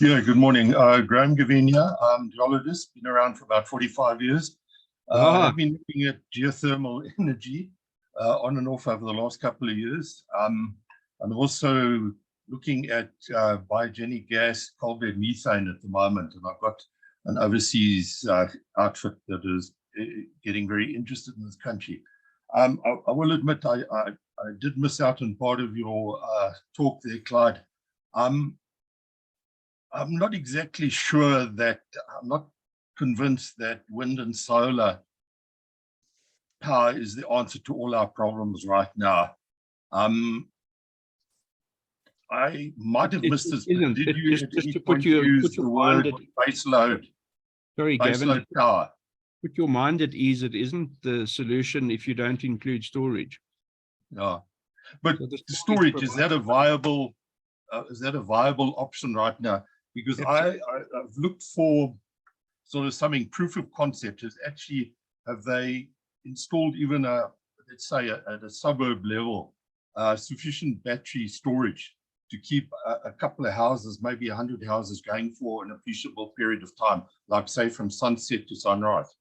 Yeah, good morning. Graham Gavinia, I'm a geologist, been around for about 45 years. I've been looking at geothermal energy on and off over the last couple of years. I'm also looking at biogenic gas, coal bed methane at the moment, and I've got an overseas outfit that is getting very interested in this country. I will admit I did miss out on part of your talk there, Clyde. I'm not exactly sure that, I'm not convinced that wind and solar power is the answer to all our problems right now. I might have missed this. Did you at any point use the word baseload? Sorry, Gavin. Baseload power. Put your mind at ease. It isn't the solution if you don't include storage. Yeah, but So storage, is that a viable option right now? Because I've looked for sort of something proof of concept. Is actually, have they installed even let's say at a suburb level, sufficient battery storage to keep a couple of houses, maybe 100 houses going for an appreciable period of time, like say from sunset to sunrise?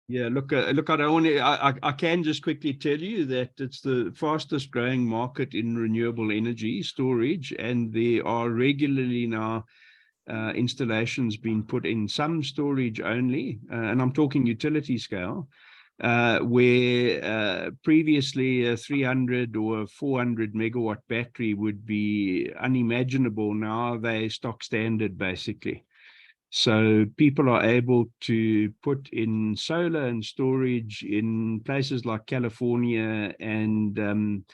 Yeah, look, I don't want to, I can just quickly tell you that it's the fastest growing market in renewable energy storage, and there are regularly now installations being put in, some storage only, and I'm talking utility scale, where previously a 300 or 400 megawatt battery would be unimaginable. Now they stock standard, basically. So people are able to put in solar and storage in places like California and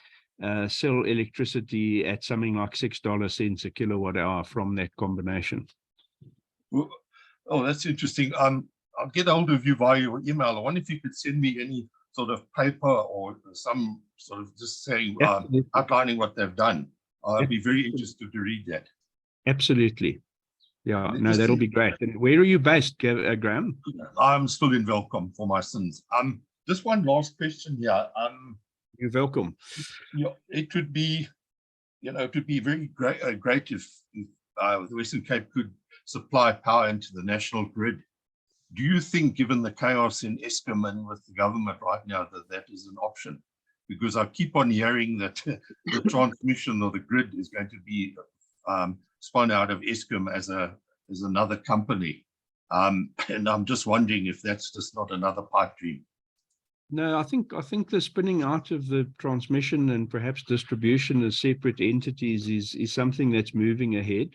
sell electricity at something like $6 a kilowatt hour from that combination. Well, oh, that's interesting. I'll get a hold of you via your email. I wonder if you could send me any sort of paper or some sort of just saying, outlining what they've done. I'd be very interested to read that. Absolutely. Yeah, no, that'll be great. And where are you based, Graham? I'm still in Welkom for my sins. Just one last question here. You're welcome. Yeah, it would be, it would be very great if the Western Cape could supply power into the national grid. Do you think, given the chaos in Eskom and with the government right now, that that is an option? Because I keep on hearing that the transmission or the grid is going to be spun out of Eskom as another company, and I'm just wondering if that's just not another pipe dream. No, I think the spinning out of the transmission and perhaps distribution as separate entities is something that's moving ahead.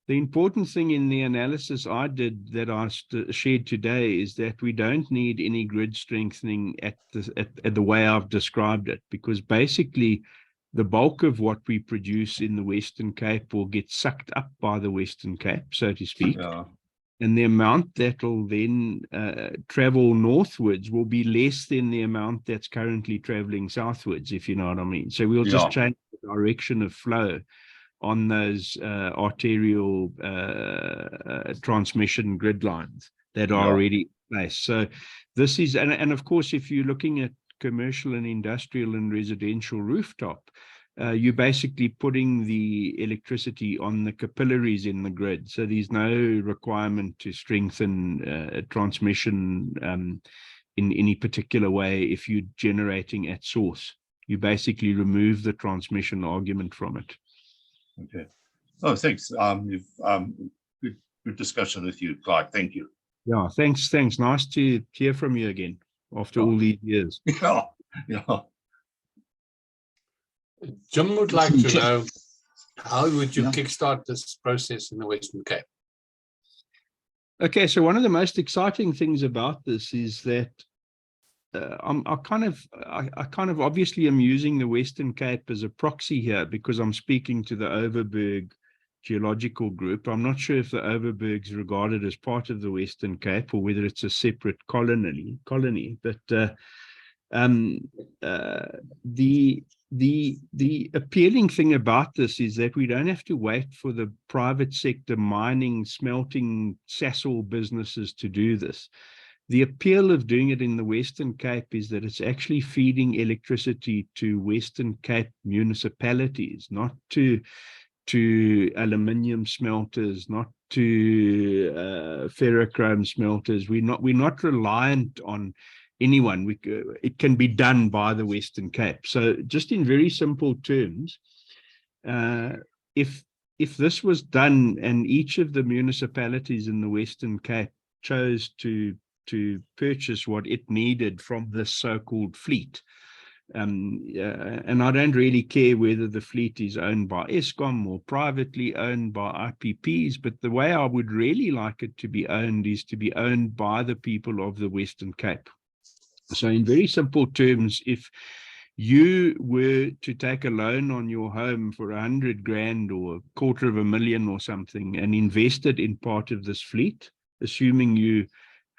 The important thing in the analysis I did that I shared today is that we don't need any grid strengthening at the way I've described it, because basically the bulk of what we produce in the Western Cape will get sucked up by the Western Cape, so to speak. Yeah. And the amount that will then travel northwards will be less than the amount that's currently traveling southwards, if you know what I mean. So we'll just change the direction of flow on those arterial transmission grid lines that are already in place. So this is, and of course, if you're looking at commercial and industrial and residential rooftop, you're basically putting the electricity on the capillaries in the grid. So there's no requirement to strengthen transmission in any particular way if you're generating at source. You basically remove the transmission argument from it. Okay. Oh, thanks. Good discussion with you, Clyde. Thank you. Yeah, thanks. Nice to hear from you again after all these years. Yeah. Jim would like to know, how would you kickstart this process in the Western Cape? Okay, so one of the most exciting things about this is that I kind of obviously am using the Western Cape as a proxy here because I'm speaking to the Overberg geological group. I'm not sure if the Overberg is regarded as part of the Western Cape or whether it's a separate colony, but the appealing thing about this is that we don't have to wait for the private sector mining, smelting, Sasol businesses to do this. The appeal of doing it in the Western Cape is that it's actually feeding electricity to Western Cape municipalities, not to aluminium smelters, not to ferrochrome smelters. We're not reliant on anyone. It can be done by the Western Cape. So just in very simple terms, if this was done and each of the municipalities in the Western Cape chose to purchase what it needed from this so-called fleet, and I don't really care whether the fleet is owned by Eskom or privately owned by IPPs, but the way I would really like it to be owned is to be owned by the people of the Western Cape. So in very simple terms, if you were to take a loan on your home for 100 grand or $250,000 or something and invest it in part of this fleet, assuming you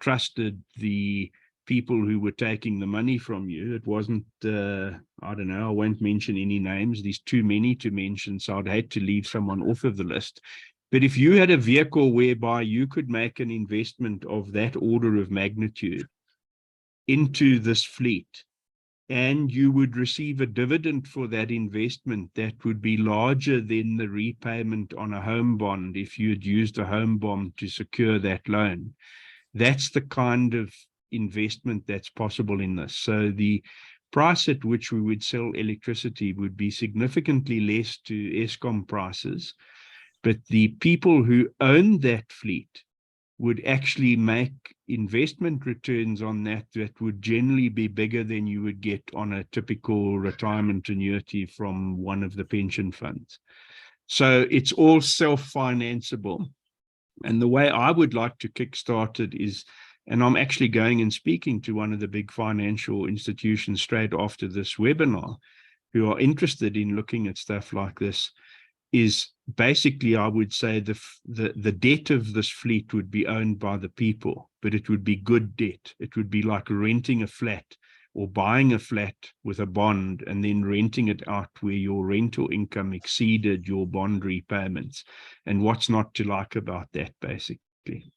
trusted the people who were taking the money from you, it wasn't, I don't know, I won't mention any names. There's too many to mention, so I'd hate to leave someone off of the list. But if you had a vehicle whereby you could make an investment of that order of magnitude into this fleet, and you would receive a dividend for that investment that would be larger than the repayment on a home bond if you had used a home bond to secure that loan, that's the kind of investment that's possible in this. So the price at which we would sell electricity would be significantly less to Eskom prices, but the people who own that fleet would actually make investment returns on that would generally be bigger than you would get on a typical retirement annuity from one of the pension funds. So it's all self-financeable. And the way I would like to kickstart it is, and I'm actually going and speaking to one of the big financial institutions straight after this webinar, who are interested in looking at stuff like this, is basically, I would say the debt of this fleet would be owned by the people, but it would be good debt. It would be like renting a flat or buying a flat with a bond and then renting it out where your rental income exceeded your bond repayments. And what's not to like about that, basically?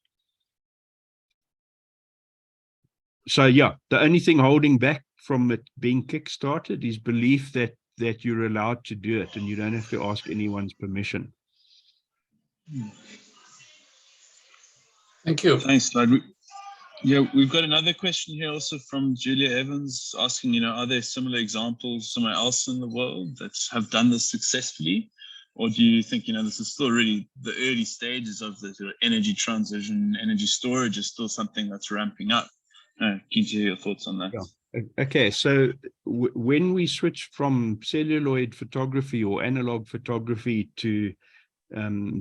So yeah, the only thing holding back from it being kickstarted is belief that you're allowed to do it and you don't have to ask anyone's permission. Thank you. Thanks, Clyde. Yeah, we've got another question here also from Julia Evans asking, are there similar examples somewhere else in the world that have done this successfully? Or do you think, this is still really the early stages of the sort of energy transition, energy storage is still something that's ramping up? Keen to hear your thoughts on that. Yeah. Okay, so when we switched from celluloid photography or analog photography to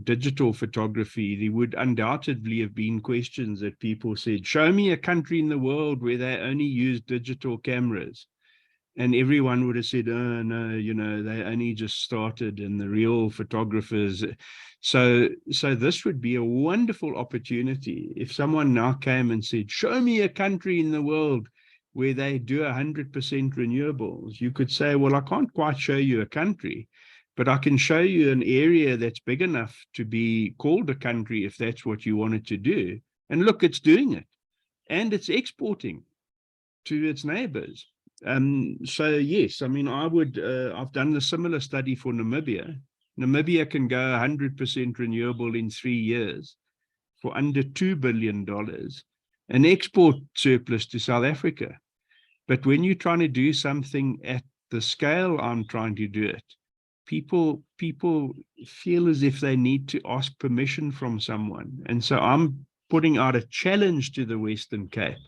digital photography, there would undoubtedly have been questions that people said, show me a country in the world where they only use digital cameras. And everyone would have said, oh, no, they only just started and the real photographers. So this would be a wonderful opportunity if someone now came and said, show me a country in the world where they do 100% renewables. You could say, well, I can't quite show you a country, but I can show you an area that's big enough to be called a country if that's what you wanted to do. And look, it's doing it. And it's exporting to its neighbors. So yes, I mean, I've done a similar study for Namibia. Namibia can go 100% renewable in 3 years for under $2 billion, an export surplus to South Africa. But when you're trying to do something at the scale I'm trying to do it, people feel as if they need to ask permission from someone. And so I'm putting out a challenge to the Western Cape.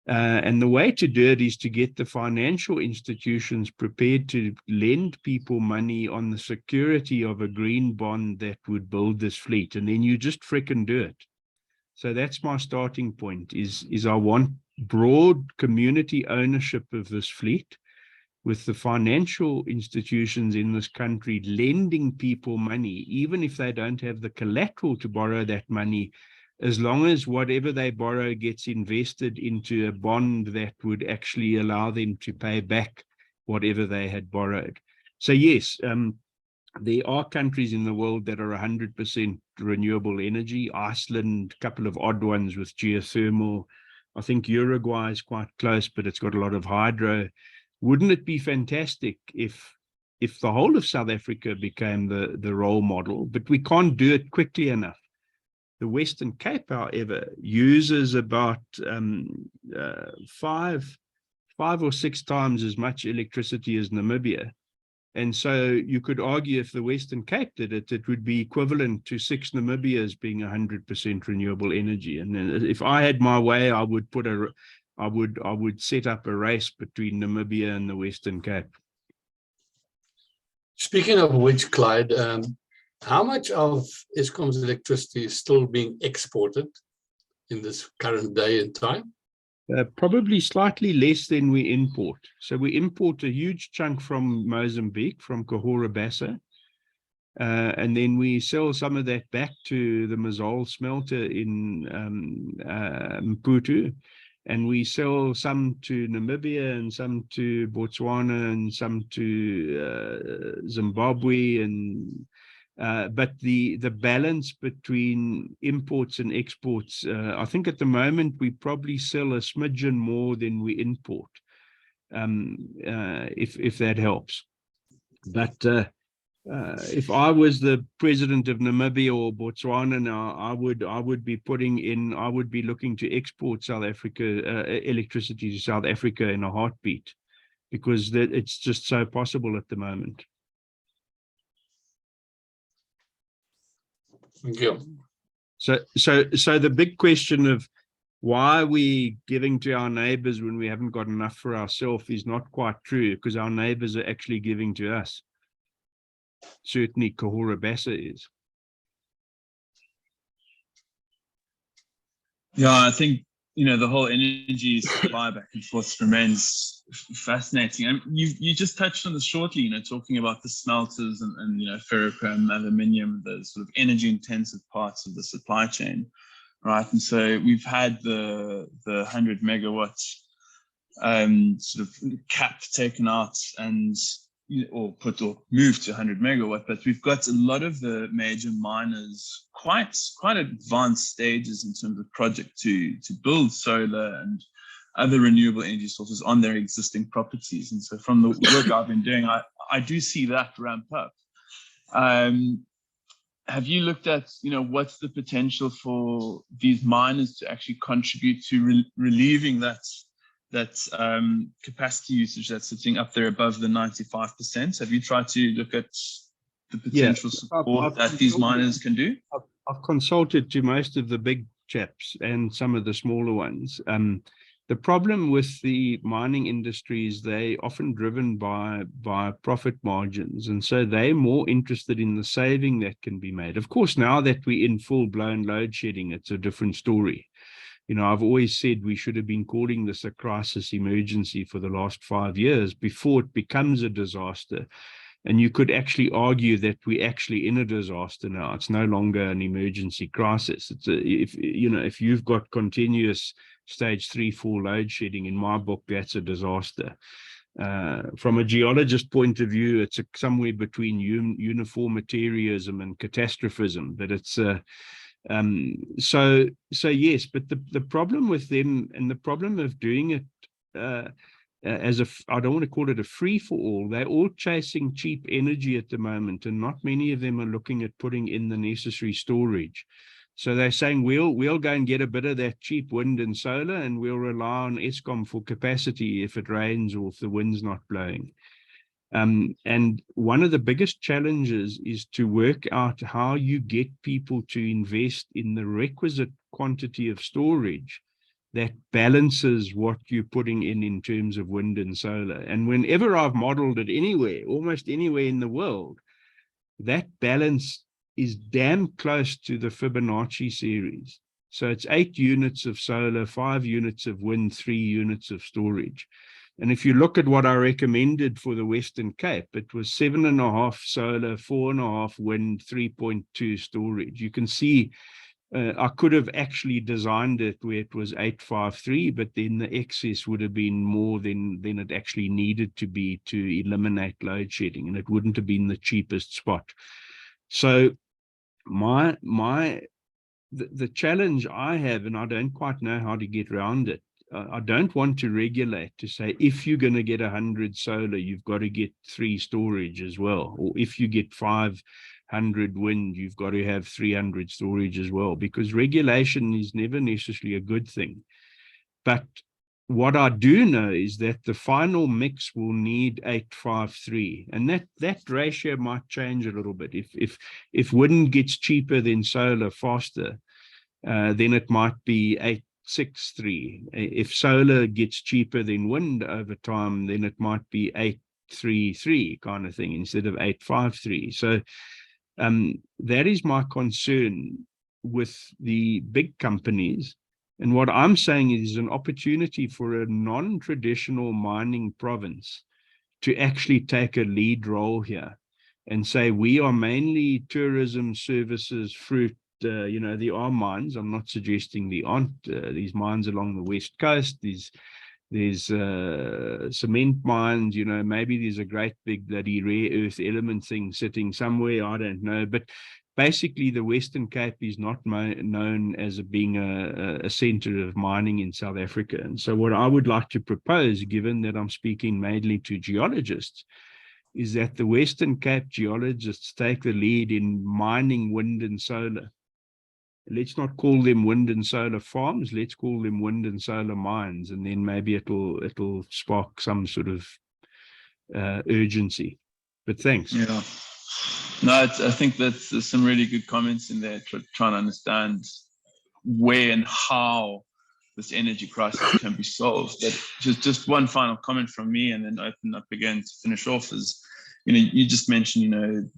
And the way to do it is to get the financial institutions prepared to lend people money on the security of a green bond that would build this fleet. And then you just frickin' do it. So that's my starting point, is I want broad community ownership of this fleet, with the financial institutions in this country lending people money, even if they don't have the collateral to borrow that money, as long as whatever they borrow gets invested into a bond that would actually allow them to pay back whatever they had borrowed. So yes, there are countries in the world that are 100% renewable energy. Iceland, a couple of odd ones with geothermal. I think Uruguay is quite close, but it's got a lot of hydro. Wouldn't it be fantastic if the whole of South Africa became the role model? But we can't do it quickly enough. The Western Cape, however, uses about 5 or 6 times as much electricity as Namibia. And so you could argue if the Western Cape did it, it would be equivalent to 6 Namibias being 100% renewable energy. And then if I had my way, I would set up a race between Namibia and the Western Cape. Speaking of which, Clyde, how much of Eskom's electricity is still being exported in this current day and time? Probably slightly less than we import. So we import a huge chunk from Mozambique, from Cahora Bassa, and then we sell some of that back to the Mazal smelter in Maputo, and we sell some to Namibia and some to Botswana and some to Zimbabwe, and but the balance between imports and exports, I think at the moment we probably sell a smidgen more than we import, if that helps. But if I was the president of Namibia or Botswana now, I would be looking to export South Africa electricity to South Africa in a heartbeat, because it's just so possible at the moment. Thank you. So the big question of why we giving to our neighbors when we haven't got enough for ourselves is not quite true, because our neighbors are actually giving to us. Certainly Cahora Bassa is. Yeah, I think, the whole energy supply back and forth remains fascinating. And you just touched on this shortly, talking about the smelters and ferrochrome, aluminium, the sort of energy intensive parts of the supply chain, right? And so we've had the 100 megawatts sort of cap taken out and or moved to 100 megawatt, but we've got a lot of the major miners quite advanced stages in terms of project to build solar and other renewable energy sources on their existing properties. And so from the work I've been doing, I do see that ramp up. Have you looked at, what's the potential for these miners to actually contribute to relieving that capacity usage that's sitting up there above the 95%? Have you tried to look at the potential support that these miners can do? I've consulted to most of the big chaps and some of the smaller ones. The problem with the mining industry is they often driven by profit margins, and so they're more interested in the saving that can be made. Of course, now that we're in full-blown load shedding, it's a different story. I've always said we should have been calling this a crisis emergency for the last 5 years before it becomes a disaster. And you could actually argue that we're actually in a disaster now. It's no longer an emergency crisis. It's if you've got continuous stage 3, 4 load shedding, in my book, that's a disaster. From a geologist point of view, it's somewhere between uniformitarianism and catastrophism, but it's so yes, but the problem with them, and the problem of doing it as I don't want to call it a free for all, they're all chasing cheap energy at the moment, and not many of them are looking at putting in the necessary storage. So they're saying we'll go and get a bit of that cheap wind and solar, and we'll rely on Eskom for capacity if it rains or if the wind's not blowing. And one of the biggest challenges is to work out how you get people to invest in the requisite quantity of storage that balances what you're putting in terms of wind and solar. And whenever I've modeled it anywhere, almost anywhere in the world, that balance is damn close to the Fibonacci series. So it's 8 units of solar, 5 units of wind, 3 units of storage. And if you look at what I recommended for the Western Cape, it was 7.5 solar, 4.5 wind, 3.2 storage. You can see I could have actually designed it where it was 853, but then the excess would have been more than it actually needed to be to eliminate load shedding, and it wouldn't have been the cheapest spot. So the challenge I have, and I don't quite know how to get around it, I don't want to regulate to say, if you're going to get 100 solar, you've got to get 3 storage as well. Or if you get 500 wind, you've got to have 300 storage as well, because regulation is never necessarily a good thing. But what I do know is that the final mix will need 853, and that ratio might change a little bit. If wind gets cheaper than solar faster, then it might be 863. If solar gets cheaper than wind over time, then it might be 833 kind of thing instead of 853. So that is my concern with the big companies. And what I'm saying is an opportunity for a non-traditional mining province to actually take a lead role here and say, we are mainly tourism, services, fruit. There are mines. I'm not suggesting there aren't these mines along the West Coast. There's cement mines, maybe there's a great big bloody rare earth element thing sitting somewhere, I don't know. But basically, the Western Cape is not known as being a center of mining in South Africa. And so what I would like to propose, given that I'm speaking mainly to geologists, is that the Western Cape geologists take the lead in mining wind and solar. Let's not call them wind and solar farms. Let's call them wind and solar mines, and then maybe it'll spark some sort of urgency. But thanks. Yeah. No, I think there's some really good comments in there, trying to understand where and how this energy crisis can be solved. But just one final comment from me, and then open up again to finish off, is, you just mentioned,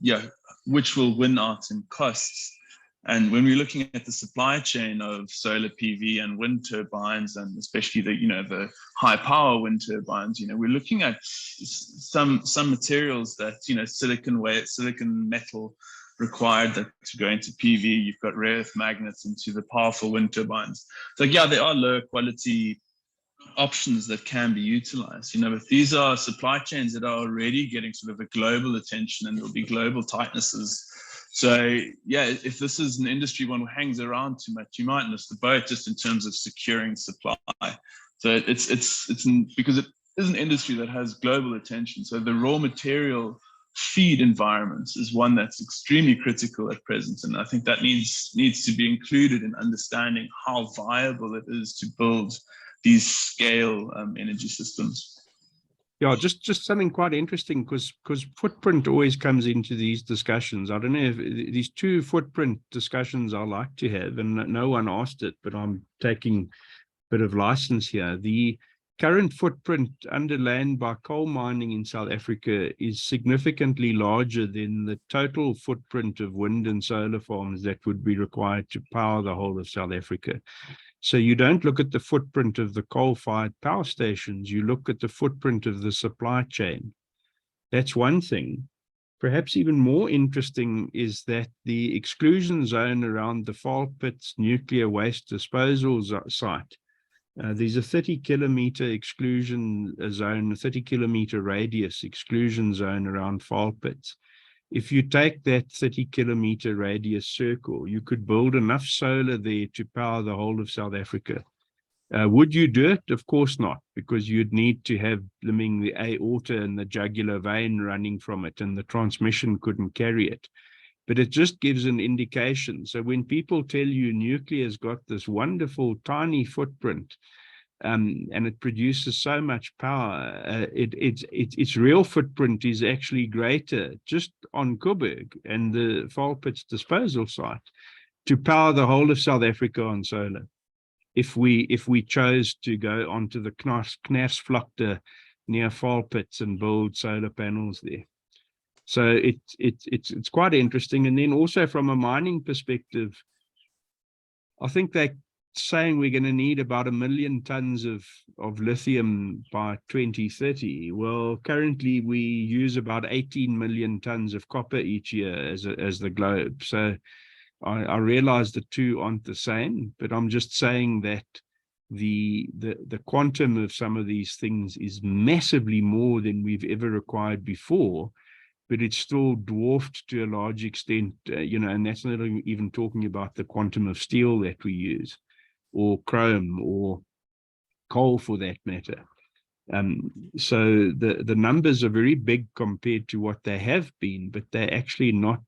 which will win out in costs. And when we're looking at the supply chain of solar PV and wind turbines, and especially the high power wind turbines, we're looking at some materials that, silicon metal required that to go into PV. You've got rare earth magnets into the powerful wind turbines. So yeah, there are lower quality options that can be utilized, but these are supply chains that are already getting sort of a global attention, and there'll be global tightnesses. So yeah, if this is an industry one who hangs around too much, you might miss the boat just in terms of securing supply. So it's because it is an industry that has global attention. So the raw material feed environments is one that's extremely critical at present, and I think that needs to be included in understanding how viable it is to build these scale energy systems. Yeah, just something quite interesting, because footprint always comes into these discussions. I don't know if these two footprint discussions I like to have, and no one asked it, but I'm taking a bit of license here. The current footprint under land by coal mining in South Africa is significantly larger than the total footprint of wind and solar farms that would be required to power the whole of South Africa. So you don't look at the footprint of the coal-fired power stations, you look at the footprint of the supply chain. That's one thing. Perhaps even more interesting is that the exclusion zone around the Fall Pits nuclear waste disposal site, there's a 30-kilometer exclusion zone, a 30-kilometer radius exclusion zone around Fall Pits. If you take that 30-kilometer radius circle, you could build enough solar there to power the whole of South Africa. Would you do it? Of course not, because you'd need to have the aorta and the jugular vein running from it, and the transmission couldn't carry it. But it just gives an indication. So when people tell you nuclear's got this wonderful tiny footprint, and it produces so much power, its real footprint is actually greater just on Overberg and the Fall Pits disposal site to power the whole of South Africa on solar. If we chose to go onto the Knarsvlakte near Fall Pits and build solar panels there. So it's quite interesting. And then also from a mining perspective, I think they're saying we're going to need about 1 million tons of lithium by 2030. Well, currently we use about 18 million tons of copper each year as the globe. So I realize the two aren't the same, but I'm just saying that the quantum of some of these things is massively more than we've ever required before, but it's still dwarfed to a large extent, and that's not even talking about the quantum of steel that we use, or chrome, or coal for that matter. So the numbers are very big compared to what they have been, but they're actually not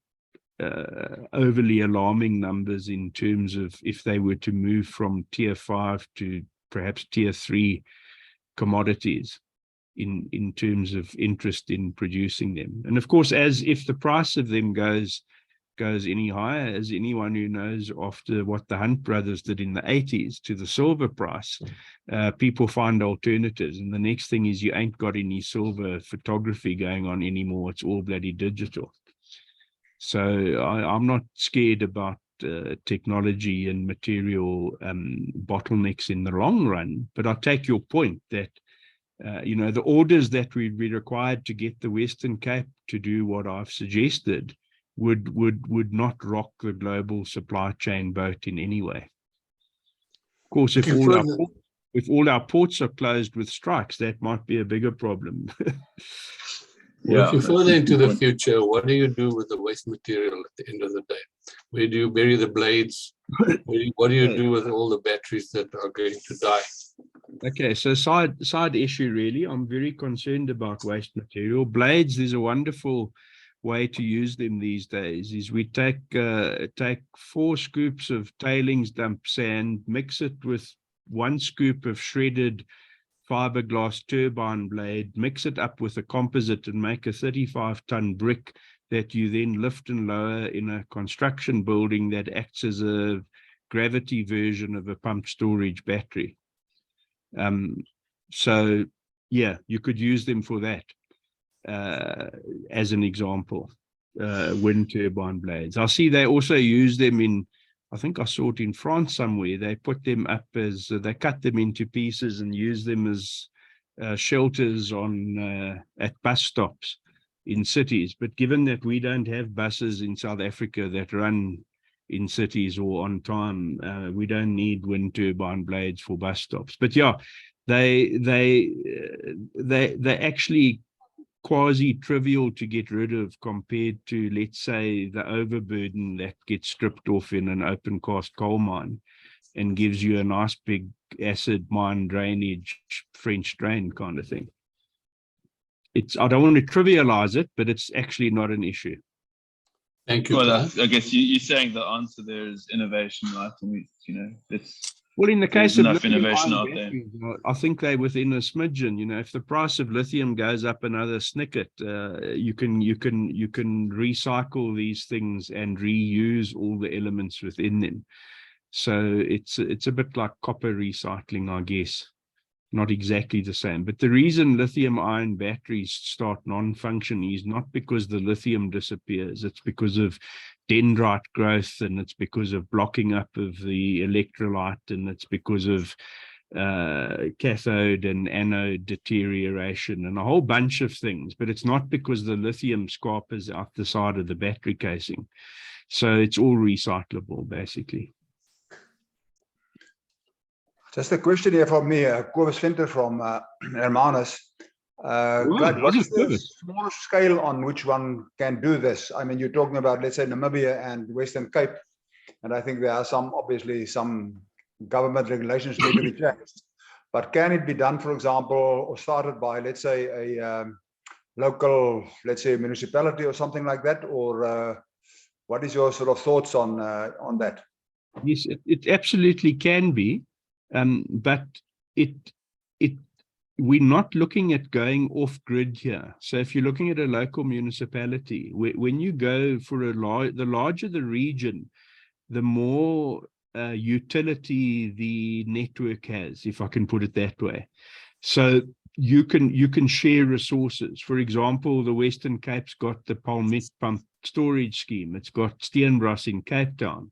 overly alarming numbers in terms of if they were to move from tier 5 to perhaps tier 3 commodities in terms of interest in producing them. And of course, as if the price of them goes any higher, as anyone who knows after what the Hunt brothers did in the 80s to the silver price, people find alternatives. And the next thing is you ain't got any silver photography going on anymore. It's all bloody digital. So I'm not scared about technology and material bottlenecks in the long run, but I take your point that the orders that would be required to get the Western Cape to do what I've suggested would not rock the global supply chain boat in any way. Of course, if all our ports are closed with strikes, that might be a bigger problem. Well, if you further into the future, what do you do with the waste material at the end of the day? Where do you bury the blades? What do you do with all the batteries that are going to die? Okay, so side issue really. I'm very concerned about waste material. Blades, there's a wonderful way to use them these days. Is we take 4 scoops of tailings dump sand, mix it with 1 scoop of shredded fiberglass turbine blade, mix it up with a composite and make a 35-ton brick that you then lift and lower in a construction building that acts as a gravity version of a pumped storage battery. So yeah, you could use them for that as an example, wind turbine blades. I see they also use them in, I think I saw it in France somewhere. They put them up as, they cut them into pieces and use them as shelters on at bus stops in cities. But given that we don't have buses in South Africa that run in cities or on time, we don't need wind turbine blades for bus stops. But yeah, they actually quasi-trivial to get rid of compared to, let's say, the overburden that gets stripped off in an open cast coal mine and gives you a nice big acid mine drainage French drain kind of thing. It's, I don't want to trivialize it, but it's actually not an issue. Thank you. Well, I guess you're saying the answer there is innovation, right? And we, you know, it's, well, in the case of enough innovation out there. I think they're within a smidgen. You know, if the price of lithium goes up another snicket, you can recycle these things and reuse all the elements within them. So it's a bit like copper recycling, I guess. Not exactly the same. But the reason lithium-ion batteries start non-function is not because the lithium disappears. It's because of dendrite growth, and it's because of blocking up of the electrolyte, and it's because of cathode and anode deterioration and a whole bunch of things. But it's not because the lithium scarpers out the side of the battery casing. So it's all recyclable, basically. Just a question here from me, Cobus Venter from Hermanus. Clyde, what is the smallest scale on which one can do this? I mean, you're talking about, let's say, Namibia and Western Cape, and I think there are obviously some government regulations need to be changed. But can it be done, for example, or started by, let's say, a local, let's say, municipality or something like that? Or what is your sort of thoughts on that? Yes, it absolutely can be. But we're not looking at going off grid here. So if you're looking at a local municipality, when you go for the larger the region, the more utility the network has, if I can put it that way. So you can share resources. For example, the Western Cape's got the Palmet pump storage scheme. It's got Steenbras in Cape Town.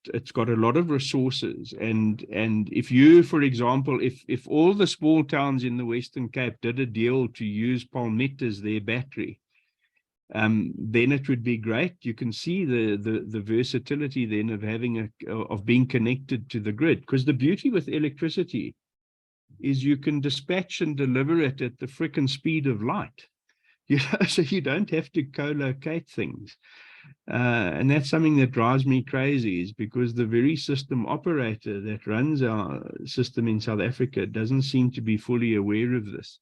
It's got a lot of resources, and if you, for example, if all the small towns in the Western Cape did a deal to use Palmet as their battery, then it would be great. You can see the versatility then of having of being connected to the grid, because the beauty with electricity is you can dispatch and deliver it at the frickin' speed of light. You know, so you don't have to co-locate things. And that's something that drives me crazy, is because the very system operator that runs our system in South Africa doesn't seem to be fully aware of this.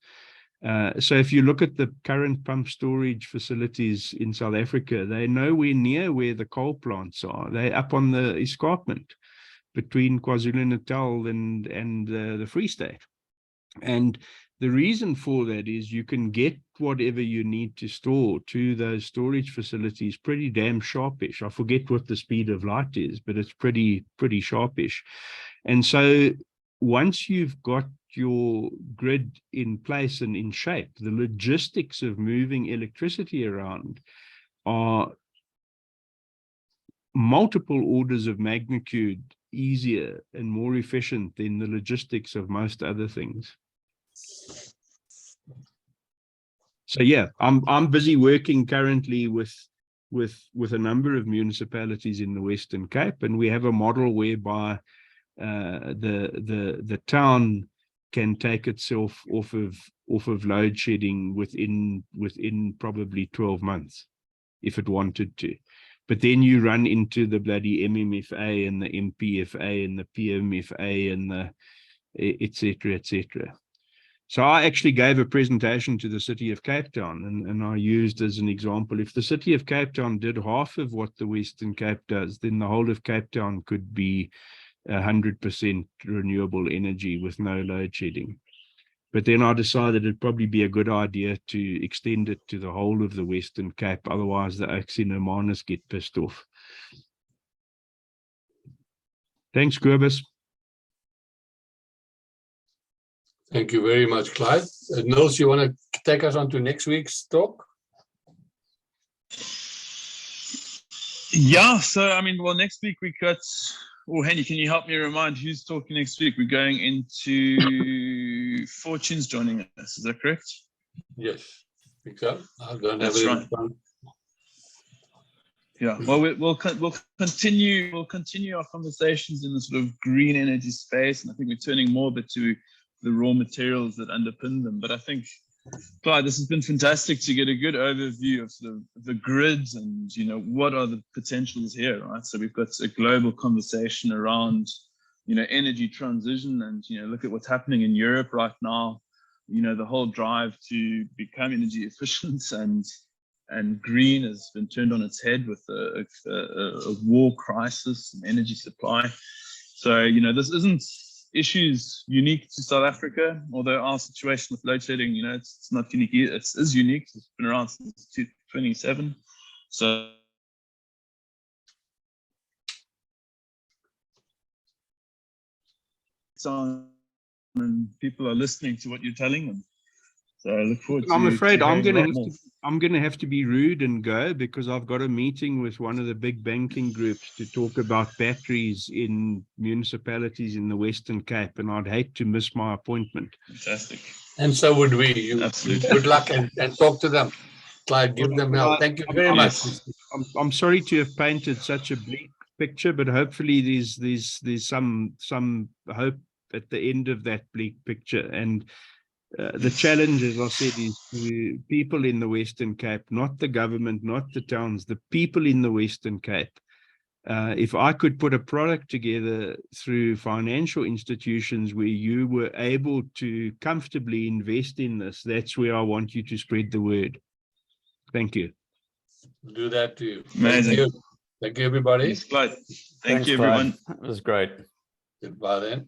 So if you look at the current pump storage facilities in South Africa, they're nowhere near where the coal plants are. They're up on the escarpment between KwaZulu-Natal and the Free State. And the reason for that is you can get whatever you need to store to those storage facilities pretty damn sharpish. I forget what the speed of light is, but it's pretty sharpish. And so once you've got your grid in place and in shape, the logistics of moving electricity around are multiple orders of magnitude easier and more efficient than the logistics of most other things. So yeah, I'm busy working currently with a number of municipalities in the Western Cape, and we have a model whereby the town can take itself off of load shedding within probably 12 months if it wanted to. But then you run into the bloody MMFA and the MPFA and the PMFA and the et cetera, et cetera. So I actually gave a presentation to the city of Cape Town, and I used as an example, if the city of Cape Town did half of what the Western Cape does, then the whole of Cape Town could be 100% renewable energy with no load shedding. But then I decided it'd probably be a good idea to extend it to the whole of the Western Cape. Otherwise, the oaks in Hermanus get pissed off. Thanks, Cobus. Thank you very much, Clyde. Nils, you want to take us on to next week's talk? Yeah, so I mean, well, next week we got, oh, Henny, can you help me remind who's talking next week? We're going into Fortune's joining us, is that correct? Yes, I think so. I don't have That's it in right. front. Yeah, well, we'll continue our conversations in the sort of green energy space, and I think we're turning more but to the raw materials that underpin them. But I think, Clyde, this has been fantastic to get a good overview of sort of the grids and, you know, what are the potentials here, right? So we've got a global conversation around, you know, energy transition, and, you know, look at what's happening in Europe right now. You know, the whole drive to become energy efficient and green has been turned on its head with a war crisis and energy supply. So, you know, this isn't issues unique to South Africa, although our situation with load shedding, you know, it's not unique. It is unique. It's been around since 2027. So and people are listening to what you're telling them. So I look forward to. I'm afraid I'm going to have to be rude and go, because I've got a meeting with one of the big banking groups to talk about batteries in municipalities in the Western Cape, and I'd hate to miss my appointment. Fantastic. And so would we. Absolutely. Good luck and talk to them. Clyde, give them help. Thank you very much. I'm sorry to have painted such a bleak picture, but hopefully there's some hope at the end of that bleak picture. And the challenge, as I said, is to people in the Western Cape, not the government, not the towns, the people in the Western Cape. If I could put a product together through financial institutions where you were able to comfortably invest in this, that's where I want you to spread the word. Thank you. We'll do that to you. Amazing. Thank you, everybody. Thanks, Clyde. Thank Thanks, you, Clyde. everyone. That was great. Goodbye then.